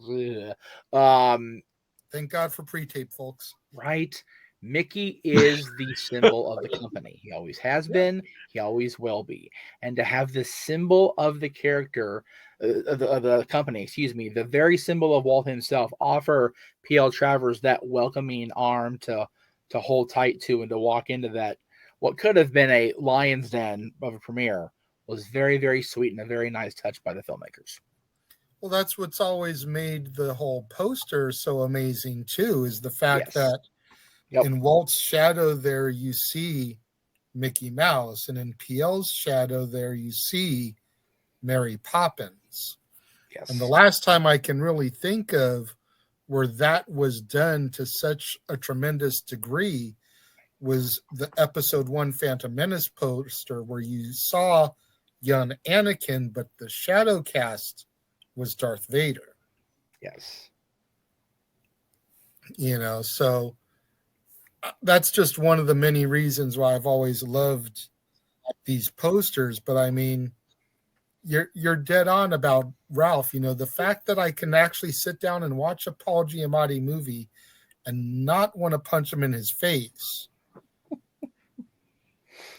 thank God for pre-tape, folks. Right. Mickey is the symbol of the company. He always has been. He always will be. And to have the symbol of the character, of the company, the very symbol of Walt himself, offer P.L. Travers that welcoming arm to hold tight to and to walk into that, what could have been a lion's den of a premiere, was very, very sweet and a very nice touch by the filmmakers. Well, that's what's always made the whole poster so amazing, too, is the fact that in Walt's shadow there, you see Mickey Mouse, and in PL's shadow there, you see Mary Poppins. Yes. And the last time I can really think of where that was done to such a tremendous degree was the episode 1 Phantom Menace poster, where you saw young Anakin, but the shadow cast was Darth Vader. Yes. So that's just one of the many reasons why I've always loved these posters. But I mean, you're dead on about Ralph. The fact that I can actually sit down and watch a Paul Giamatti movie and not want to punch him in his face.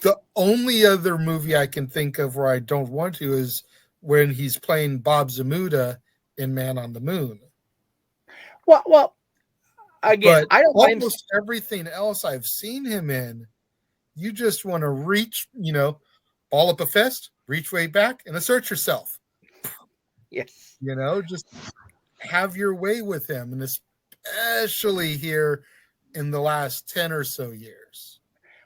The only other movie I can think of where I don't want to is when he's playing Bob Zamuda in Man on the Moon. Well, again, But I don't blame almost everything else I've seen him in, you just want to reach, ball up a fist, reach way back, and assert yourself. Yes. Just have your way with him, and especially here in the last 10 or so years.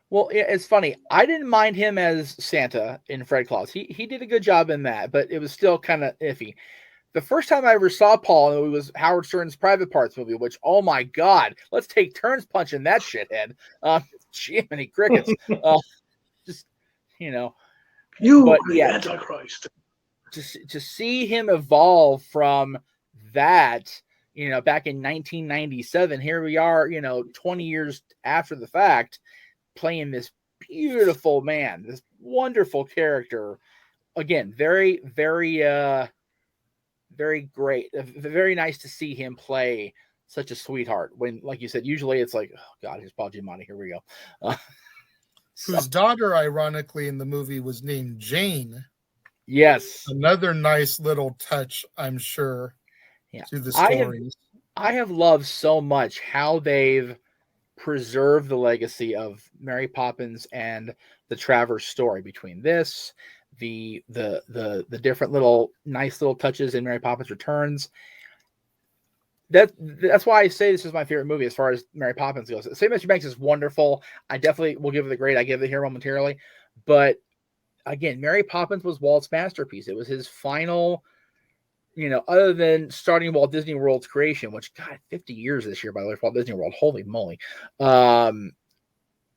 Well, it's funny. I didn't mind him as Santa in Fred Claus. He did a good job in that, but it was still kind of iffy. The first time I ever saw Paul, it was Howard Stern's Private Parts movie, which, oh my God, let's take turns punching that shithead. Jiminy crickets. Just, You but are the yeah, Antichrist. to see him evolve from that, back in 1997, here we are, 20 years after the fact, playing this beautiful man, this wonderful character. Again, very, very, very great. Very nice to see him play such a sweetheart. When, like you said, usually it's like, oh God, here's Paul Giamatti. Here we go. Whose daughter, ironically, in the movie was named Jane. Yes. Another nice little touch, I'm sure, to the stories. I have loved so much how they've preserved the legacy of Mary Poppins and the Travers story between this, the different little nice little touches in Mary Poppins Returns. That's why I say this is my favorite movie as far as Mary Poppins goes. St. Mr. Banks is wonderful. I definitely will give it the grade I give it here momentarily. But again, Mary Poppins was Walt's masterpiece. It was his final, other than starting Walt Disney World's creation, which, God, 50 years this year, by the way, for Walt Disney World. Holy moly.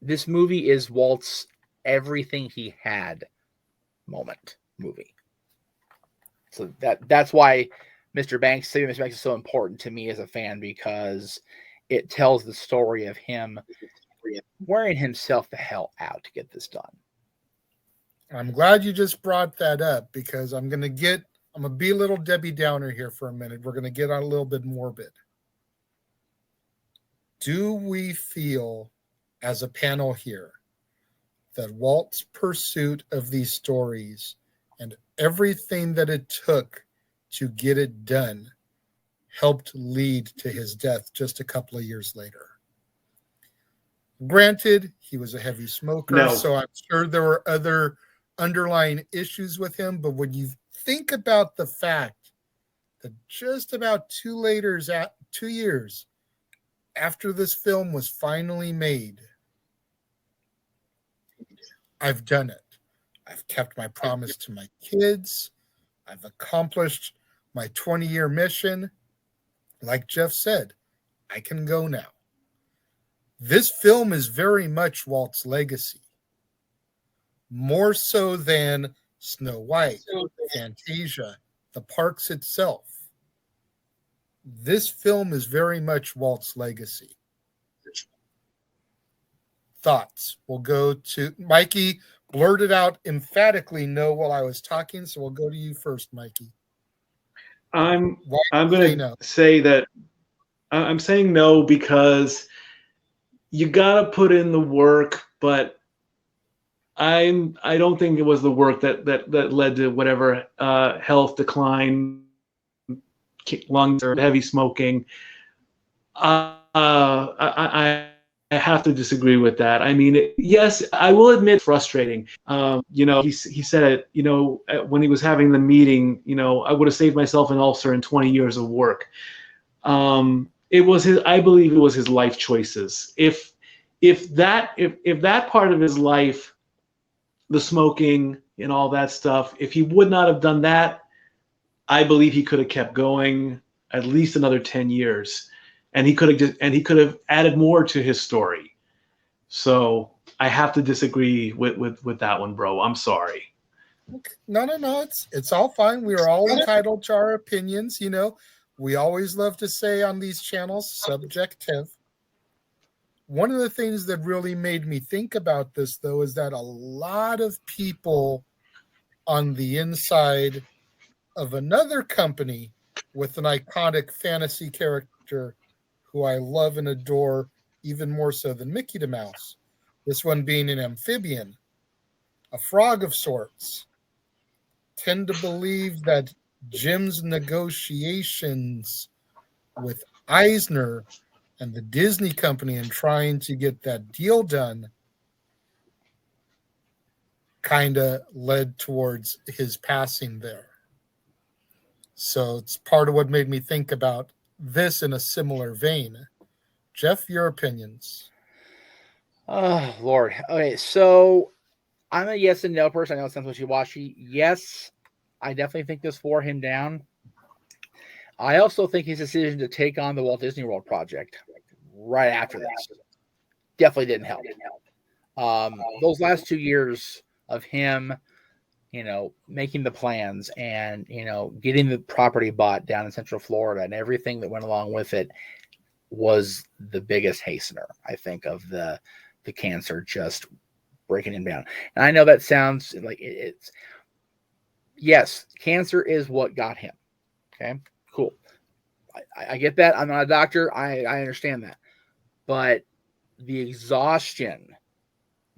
This movie is Walt's everything he had moment movie. So that's why Mr. Banks, Saving Mr. Banks is so important to me as a fan, because it tells the story of him wearing himself the hell out to get this done. I'm glad you just brought that up, because I'm going to be a little Debbie Downer here for a minute. We're going to get on a little bit morbid. Do we feel as a panel here that Walt's pursuit of these stories and everything that it took to get it done helped lead to his death just a couple of years later? Granted, he was a heavy smoker, so I'm sure there were other underlying issues with him. But when you think about the fact that just about 2 years after this film was finally made, I've done it. I've kept my promise to my kids. I've accomplished my 20-year mission. Like Jeff said, I can go now. This film is very much Walt's legacy. More so than Snow White, Fantasia, the parks itself. This film is very much Walt's legacy. Thoughts? We'll go to Mikey. Blurted out emphatically no while I was talking, so we'll go to you first, Mikey. I'm going to say that I'm saying no because you got to put in the work, but I don't think it was the work that led to whatever health decline, lungs, or heavy smoking. I have to disagree with that. I mean, yes, I will admit, frustrating. He said it. When he was having the meeting, I would have saved myself an ulcer and 20 years of work. It was his. I believe it was his life choices. If that part of his life, the smoking and all that stuff, if he would not have done that, I believe he could have kept going at least another 10 years. And he could have added more to his story. So I have to disagree with that one, bro. I'm sorry. No. It's all fine. We are all entitled to our opinions. we always love to say on these channels, subjective. One of the things that really made me think about this, though, is that a lot of people on the inside of another company with an iconic fantasy character who I love and adore even more so than Mickey the Mouse, this one being an amphibian, a frog of sorts, tend to believe that Jim's negotiations with Eisner and the Disney company and trying to get that deal done kind of led towards his passing there. So it's part of what made me think about this in a similar vein. Jeff, your opinions? Oh, Lord. Okay, so I'm a yes and no person. I know it sounds wishy-washy. Yes, I definitely think this wore him down. I also think his decision to take on the Walt Disney World project right after this definitely didn't help. Those last 2 years of him, making the plans and, getting the property bought down in Central Florida and everything that went along with it was the biggest hastener, I think, of the cancer just breaking him down. And I know that sounds like it's yes, cancer is what got him. Okay, cool. I get that. I'm not a doctor. I understand that. But the exhaustion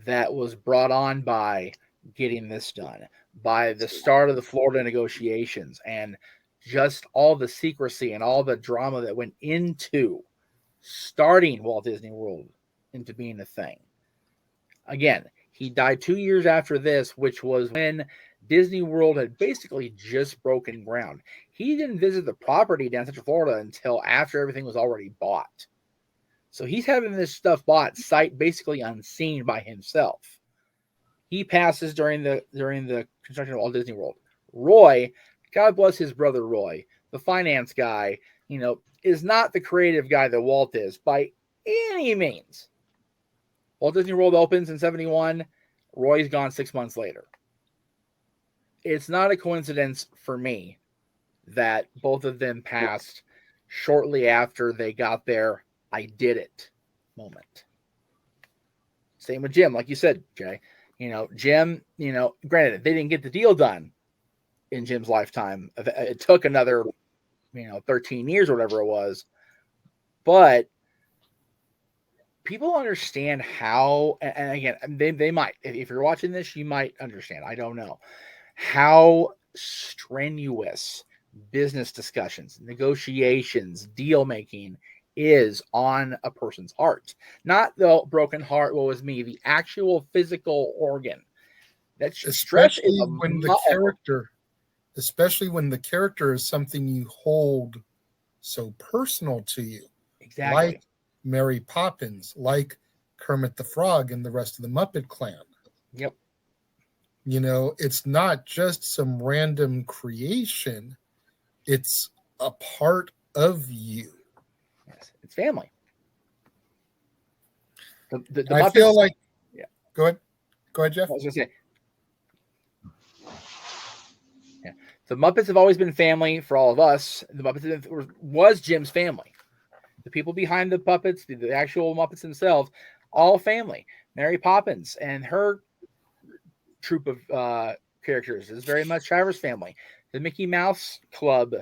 that was brought on by getting this done, by the start of the Florida negotiations, and just all the secrecy and all the drama that went into starting Walt Disney World into being a thing. Again, he died 2 years after this, which was when Disney World had basically just broken ground. He didn't visit the property down in Central Florida until after everything was already bought. So he's having this stuff bought sight basically unseen by himself. He passes during the construction of Walt Disney World. Roy, God bless his brother Roy, the finance guy, is not the creative guy that Walt is by any means. Walt Disney World opens in 1971. Roy's gone 6 months later. It's not a coincidence for me that both of them passed shortly after they got their I did it moment. Same with Jim, like you said, Jay. Jim, granted, they didn't get the deal done in Jim's lifetime. It took another, 13 years or whatever it was. But people understand how, and again, they might, if you're watching this, you might understand. I don't know how strenuous business discussions, negotiations, deal making is on a person's heart. Not the broken heart, woe is me, the actual physical organ. That's especially when the character is something you hold so personal to you. Exactly. Like Mary Poppins, like Kermit the Frog and the rest of the Muppet Clan. Yep. It's not just some random creation. It's a part of you. Yes, it's family. The I Muppets, feel like, yeah. Go ahead, Jeff. I was going to say, yeah, the Muppets have always been family for all of us. The Muppets was Jim's family. The people behind the puppets, the actual Muppets themselves, all family. Mary Poppins and her troupe of characters is very much Travers' family. The Mickey Mouse Club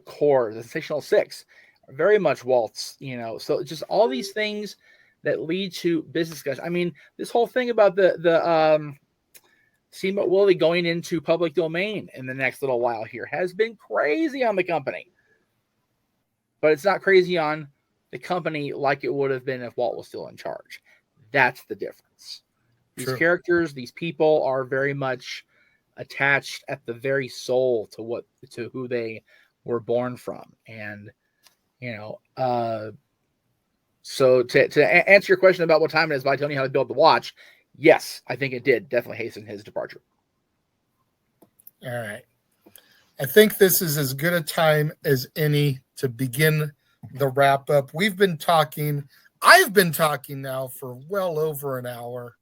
core, the Sensational Six, are very much Walt's. So just all these things that lead to business discussion. I mean, this whole thing about the Steamboat Willie going into public domain in the next little while here has been crazy on the company. But it's not crazy on the company like it would have been if Walt was still in charge. That's the difference. These True. characters, these people are very much attached at the very soul to who they were born from. And, so to answer your question about what time it is by telling you how to build the watch, yes, I think it did definitely hasten his departure. All right. I think this is as good a time as any to begin the wrap up. I've been talking now for well over an hour.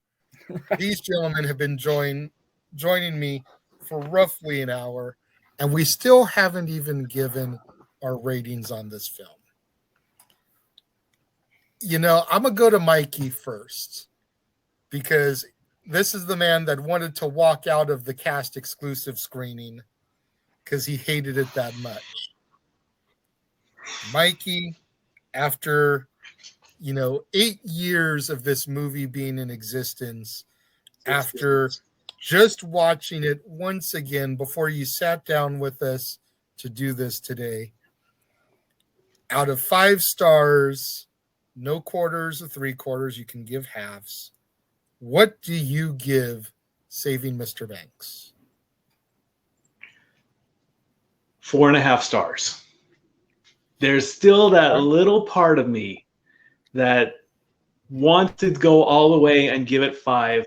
Right. These gentlemen have been joining me for roughly an hour, and we still haven't even given our ratings on this film. You know, I'm going to go to Mikey first because this is the man that wanted to walk out of the cast exclusive screening because he hated it that much. Mikey, after 8 years of this movie being in existence, after just watching it once again before you sat down with us to do this today, out of 5 stars, no quarters or 3/4, you can give halves. What do you give Saving Mr. Banks? 4.5 stars. There's still that little part of me that wants to go all the way and give it 5.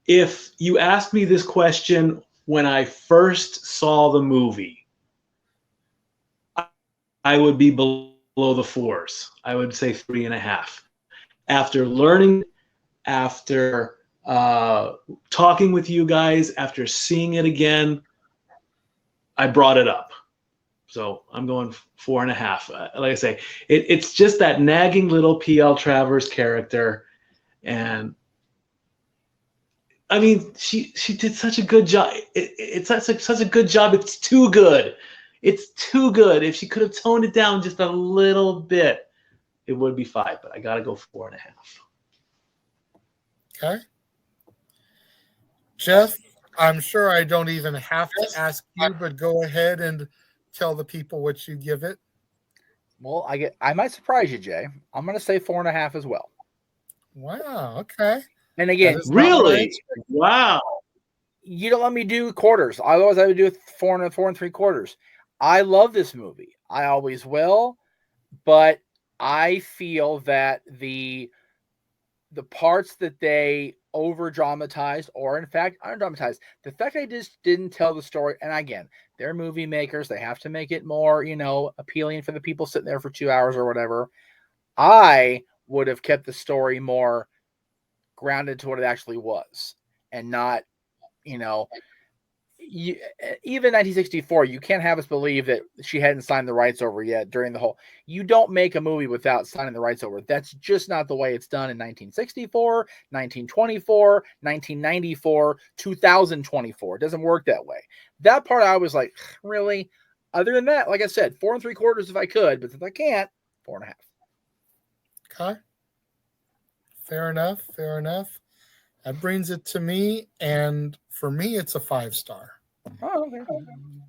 If you asked me this question when I first saw the movie, I would be below the 4s. I would say 3.5. After learning, after talking with you guys, after seeing it again, I brought it up. So I'm going 4.5. Like I say, it's just that nagging little P.L. Travers character. And I mean, she did such a good job. It's such a good job. It's too good. It's too good. If she could have toned it down just a little bit, it would be 5. But I got to go 4.5. Okay. Jeff, I'm sure I don't even have to ask you, but go ahead and tell the people what you give it. Well, I might surprise you, Jay. I'm going to say 4.5 as well. Wow. Okay. And again, really? Wow. You don't let me do quarters. Otherwise, I would do 4 and 3/4. I love this movie. I always will. But I feel that the parts that they over dramatized, or in fact under dramatized, the fact they just didn't tell the story. And again, they're movie makers. They have to make it more, appealing for the people sitting there for 2 hours or whatever. I would have kept the story more grounded to what it actually was, and not, even 1964, you can't have us believe that she hadn't signed the rights over yet during the whole. You don't make a movie without signing the rights over. That's just not the way it's done in 1964, 1924, 1994, 2024. It doesn't work that way. That part I was like, really? Other than that, like I said, 4 3/4 if I could, but if I can't, 4.5. Okay. Fair enough. Fair enough. That brings it to me, and for me, it's a 5-star. Oh, okay.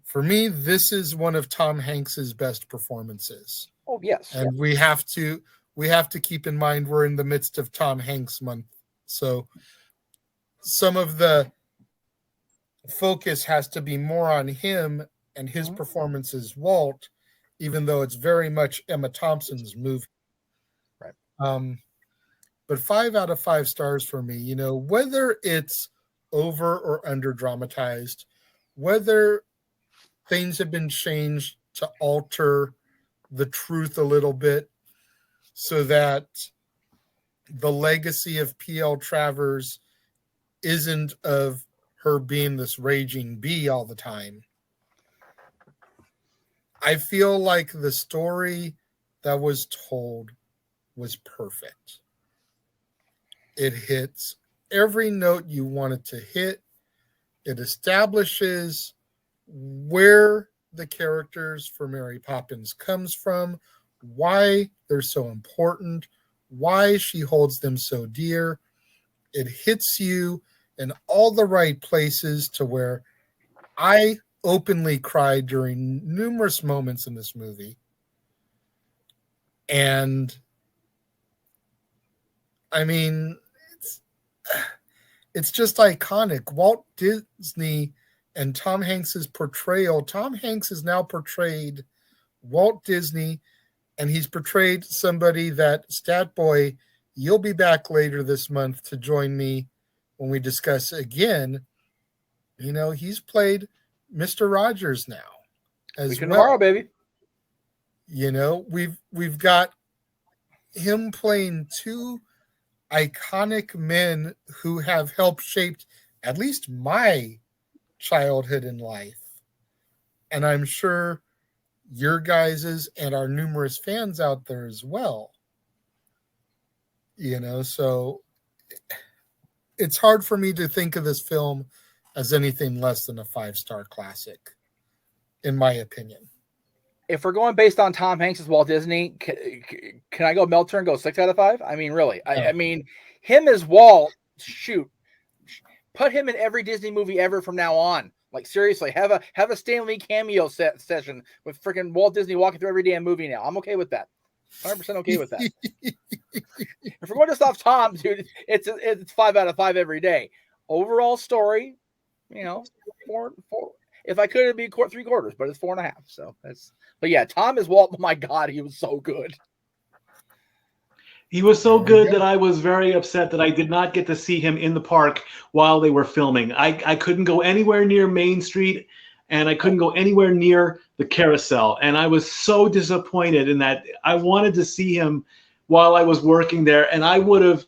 For me, this is one of Tom Hanks's best performances. Oh, yes. And we have to keep in mind we're in the midst of Tom Hanks month. So some of the focus has to be more on him and his performance as Walt, even though it's very much Emma Thompson's movie. Right. But 5 out of 5 stars for me, whether it's over or under dramatized, whether things have been changed to alter the truth a little bit so that the legacy of P.L. Travers isn't of her being this raging bee all the time. I feel like the story that was told was perfect. It hits every note you want it to hit. It establishes where the characters for Mary Poppins comes from, why they're so important, why she holds them so dear. It hits you in all the right places to where I openly cried during numerous moments in this movie. And I mean, it's just iconic. Walt Disney and Tom Hanks's portrayal. Tom Hanks has now portrayed Walt Disney, and he's portrayed somebody that, Stat Boy, you'll be back later this month to join me when we discuss again. He's played Mr. Rogers now as Weekend well. tomorrow, baby. We've got him playing 2 iconic men who have helped shaped at least my childhood and life. And I'm sure your guys's and our numerous fans out there as well. So it's hard for me to think of this film as anything less than a 5-star classic, in my opinion. If we're going based on Tom Hanks as Walt Disney, can I go Meltzer and go 6 out of 5? I mean, really? I mean, him as Walt, shoot. Put him in every Disney movie ever from now on. Like, seriously, have a Stan Lee cameo session with freaking Walt Disney walking through every damn movie now. I'm okay with that. 100% okay with that. If we're going to stop Tom, dude, it's 5 out of 5 every day. Overall story, 4. If I could, it'd be 3/4, but it's 4.5. So but yeah, Tom is Walt. Oh my God, he was so good. He was so good that I was very upset that I did not get to see him in the park while they were filming. I couldn't go anywhere near Main Street, and I couldn't go anywhere near the carousel. And I was so disappointed in that. I wanted to see him while I was working there, and I would have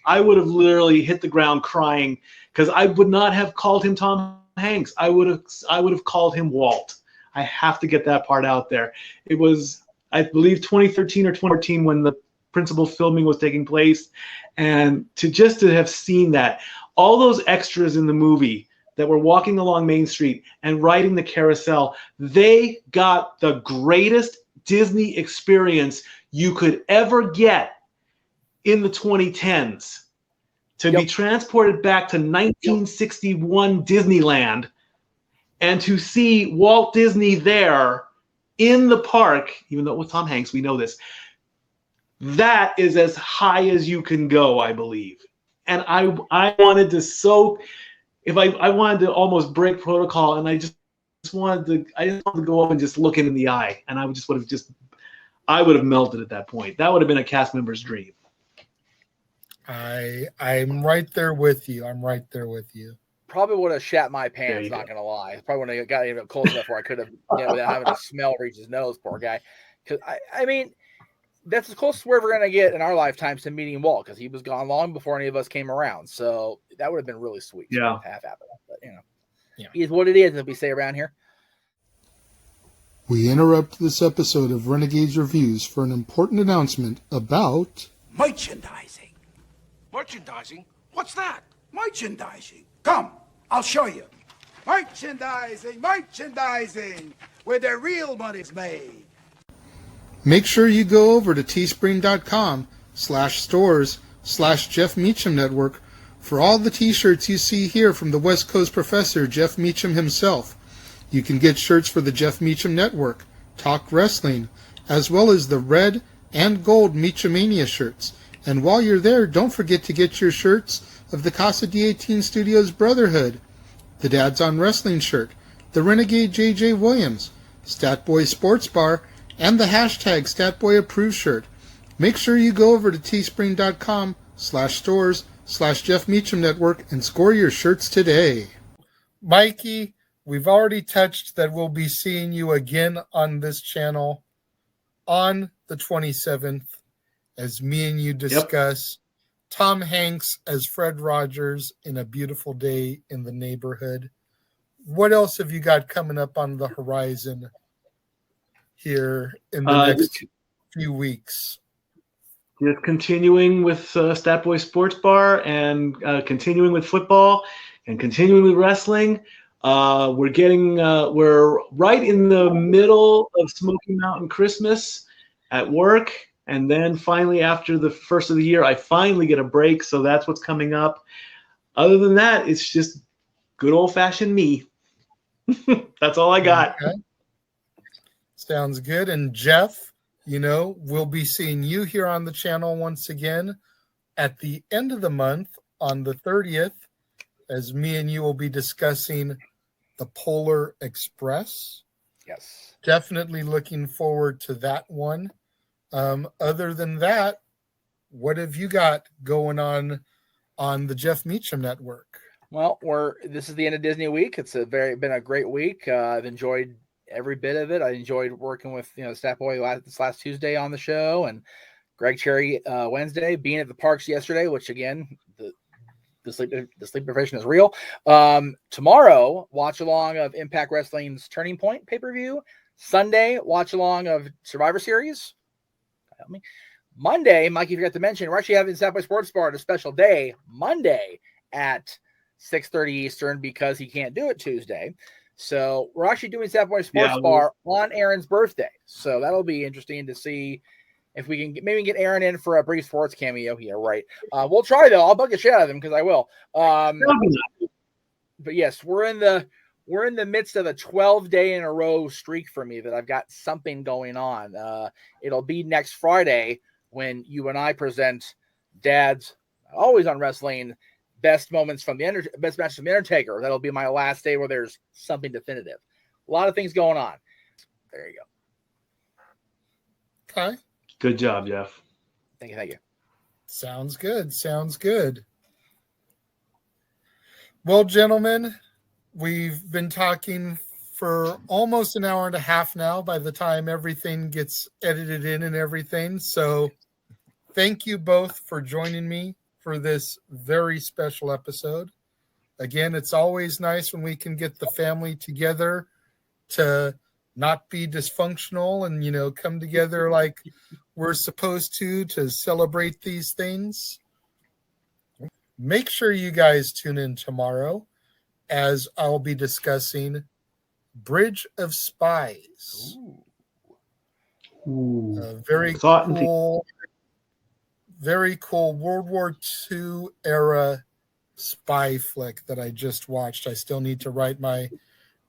literally hit the ground crying, because I would not have called him Tom Hanks. I would have called him Walt. I have to get that part out there. It was, I believe, 2013 or 2014 when the principal filming was taking place, and to have seen that, all those extras in the movie that were walking along Main Street and riding the carousel, they got the greatest Disney experience you could ever get in the 2010s. To be transported back to 1961 Disneyland and to see Walt Disney there in the park, even though it was Tom Hanks, we know this, that is as high as you can go, I believe. And I wanted to I wanted to almost break protocol, and I just wanted to go up and just look him in the eye, and I would have melted at that point. That would have been a cast member's dream. I'm right there with you. Probably would have shat my pants, not gonna lie. Probably wouldn't have got even close enough where I could have, without having the smell reach his nose, poor guy. Because I mean, that's as close as we're ever gonna get in our lifetimes to meeting Walt, because he was gone long before any of us came around. So that would have been really sweet. Yeah. To have happened. But it is what it is, as we say around here. We interrupt this episode of Renegades Reviews for an important announcement about Merchandising. Merchandising? What's that? Merchandising. Come, I'll show you. Merchandising, where the real money's made. Make sure you go over to teespring.com/stores/Jeff Meacham Network for all the t-shirts you see here from the West Coast professor, Jeff Meacham himself. You can get shirts for the Jeff Meacham Network, Talk Wrestling, as well as the red and gold Meachamania shirts. And while you're there, don't forget to get your shirts of the Casa D18 Studios Brotherhood, the Dads on Wrestling shirt, the Renegade J.J. Williams, Statboy Sports Bar, and the hashtag StatBoyApproved shirt. Make sure you go over to teespring.com/stores/Jeff Meacham Network and score your shirts today. Mikey, we've already touched that we'll be seeing you again on this channel on the 27th as me and you discuss Tom Hanks as Fred Rogers in A Beautiful Day in the Neighborhood. What else have you got coming up on the horizon here in the next few weeks? Just continuing with Statboy Sports Bar, and continuing with football, and continuing with wrestling. We're right in the middle of Smoky Mountain Christmas at work. And then finally, after the first of the year, I finally get a break. So that's what's coming up. Other than that, it's just good old-fashioned me. That's all I got. Okay. Sounds good. And Jeff, we'll be seeing you here on the channel once again at the end of the month on the 30th, as me and you will be discussing the Polar Express. Yes. Definitely looking forward to that one. Other than that, what have you got going on the Jeff Meacham Network? Well, this is the end of Disney week. It's been a great week. I've enjoyed every bit of it. I enjoyed working with Statboy this last Tuesday on the show, and Greg Cherry Wednesday, being at the parks yesterday, which again, the sleep deprivation is real. Tomorrow, watch along of Impact Wrestling's Turning Point pay-per-view. Sunday, watch along of Survivor Series. Help me. Monday, Mikey forgot to mention, we're actually having South by Sports Bar on a special day, Monday at 6:30 Eastern, because he can't do it Tuesday. So we're actually doing South by Sports Bar on Aaron's birthday. So that'll be interesting to see if we can maybe get Aaron in for a brief sports cameo here, right? We'll try, though. I'll bug the shit out of him because I will. But yes, we're in the midst of a 12-day in a row streak for me that I've got something going on. It'll be next Friday when you and I present Dad's Always on Wrestling best moments from the best matches from the Undertaker. That'll be my last day where there's something definitive. A lot of things going on. There you go. Okay. Good job, Jeff. Thank you. Sounds good. Well, gentlemen, we've been talking for almost an hour and a half now by the time everything gets edited in and everything. So thank you both for joining me for this very special episode. Again, it's always nice when we can get the family together to not be dysfunctional and, come together like we're supposed to celebrate these things. Make sure you guys tune in tomorrow as I'll be discussing Bridge of Spies. Ooh. Very cool World War II era spy flick that I just watched. I still need to write my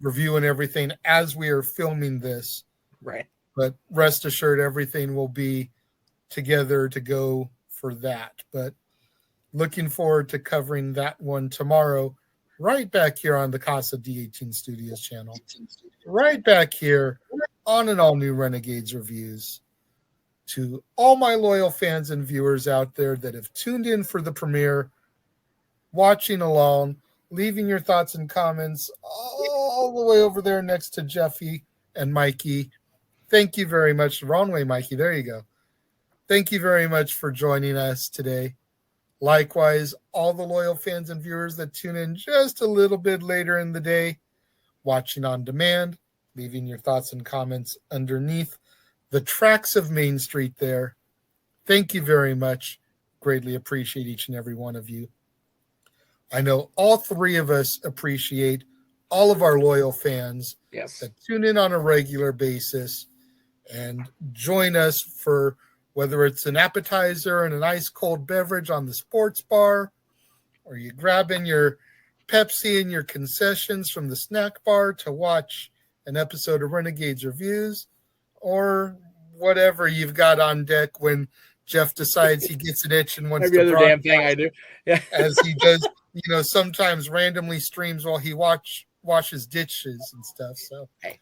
review and everything as we are filming this. Right. But rest assured, everything will be together to go for that. But looking forward to covering that one tomorrow, right back here on the Casa D18 Studios channel. Right back here on an all-new Renegades Reviews. To all my loyal fans and viewers out there that have tuned in for the premiere, watching along, leaving your thoughts and comments all the way over there next to Jeffy and Mikey. Thank you very much. Wrong way, Mikey. There you go. Thank you very much for joining us today. Likewise, all the loyal fans and viewers that tune in just a little bit later in the day, watching on demand, leaving your thoughts and comments underneath the tracks of Main Street there. Thank you very much. Greatly appreciate each and every one of you. I know all three of us appreciate all of our loyal fans that tune in on a regular basis and join us for whether it's an appetizer and an ice cold beverage on the sports bar, or you grabbing your Pepsi and your concessions from the snack bar to watch an episode of Renegades Reviews, or whatever you've got on deck when Jeff decides he gets an itch and wants every to other damn thing I do. Yeah. As he does, sometimes randomly streams while he washes dishes and stuff. So hey,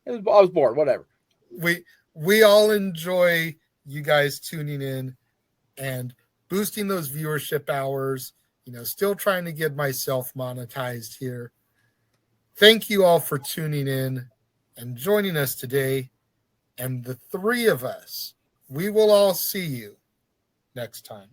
I was bored. Whatever. We all enjoy you guys tuning in and boosting those viewership hours. Still trying to get myself monetized here. Thank you all for tuning in and joining us today. And the three of us, we will all see you next time.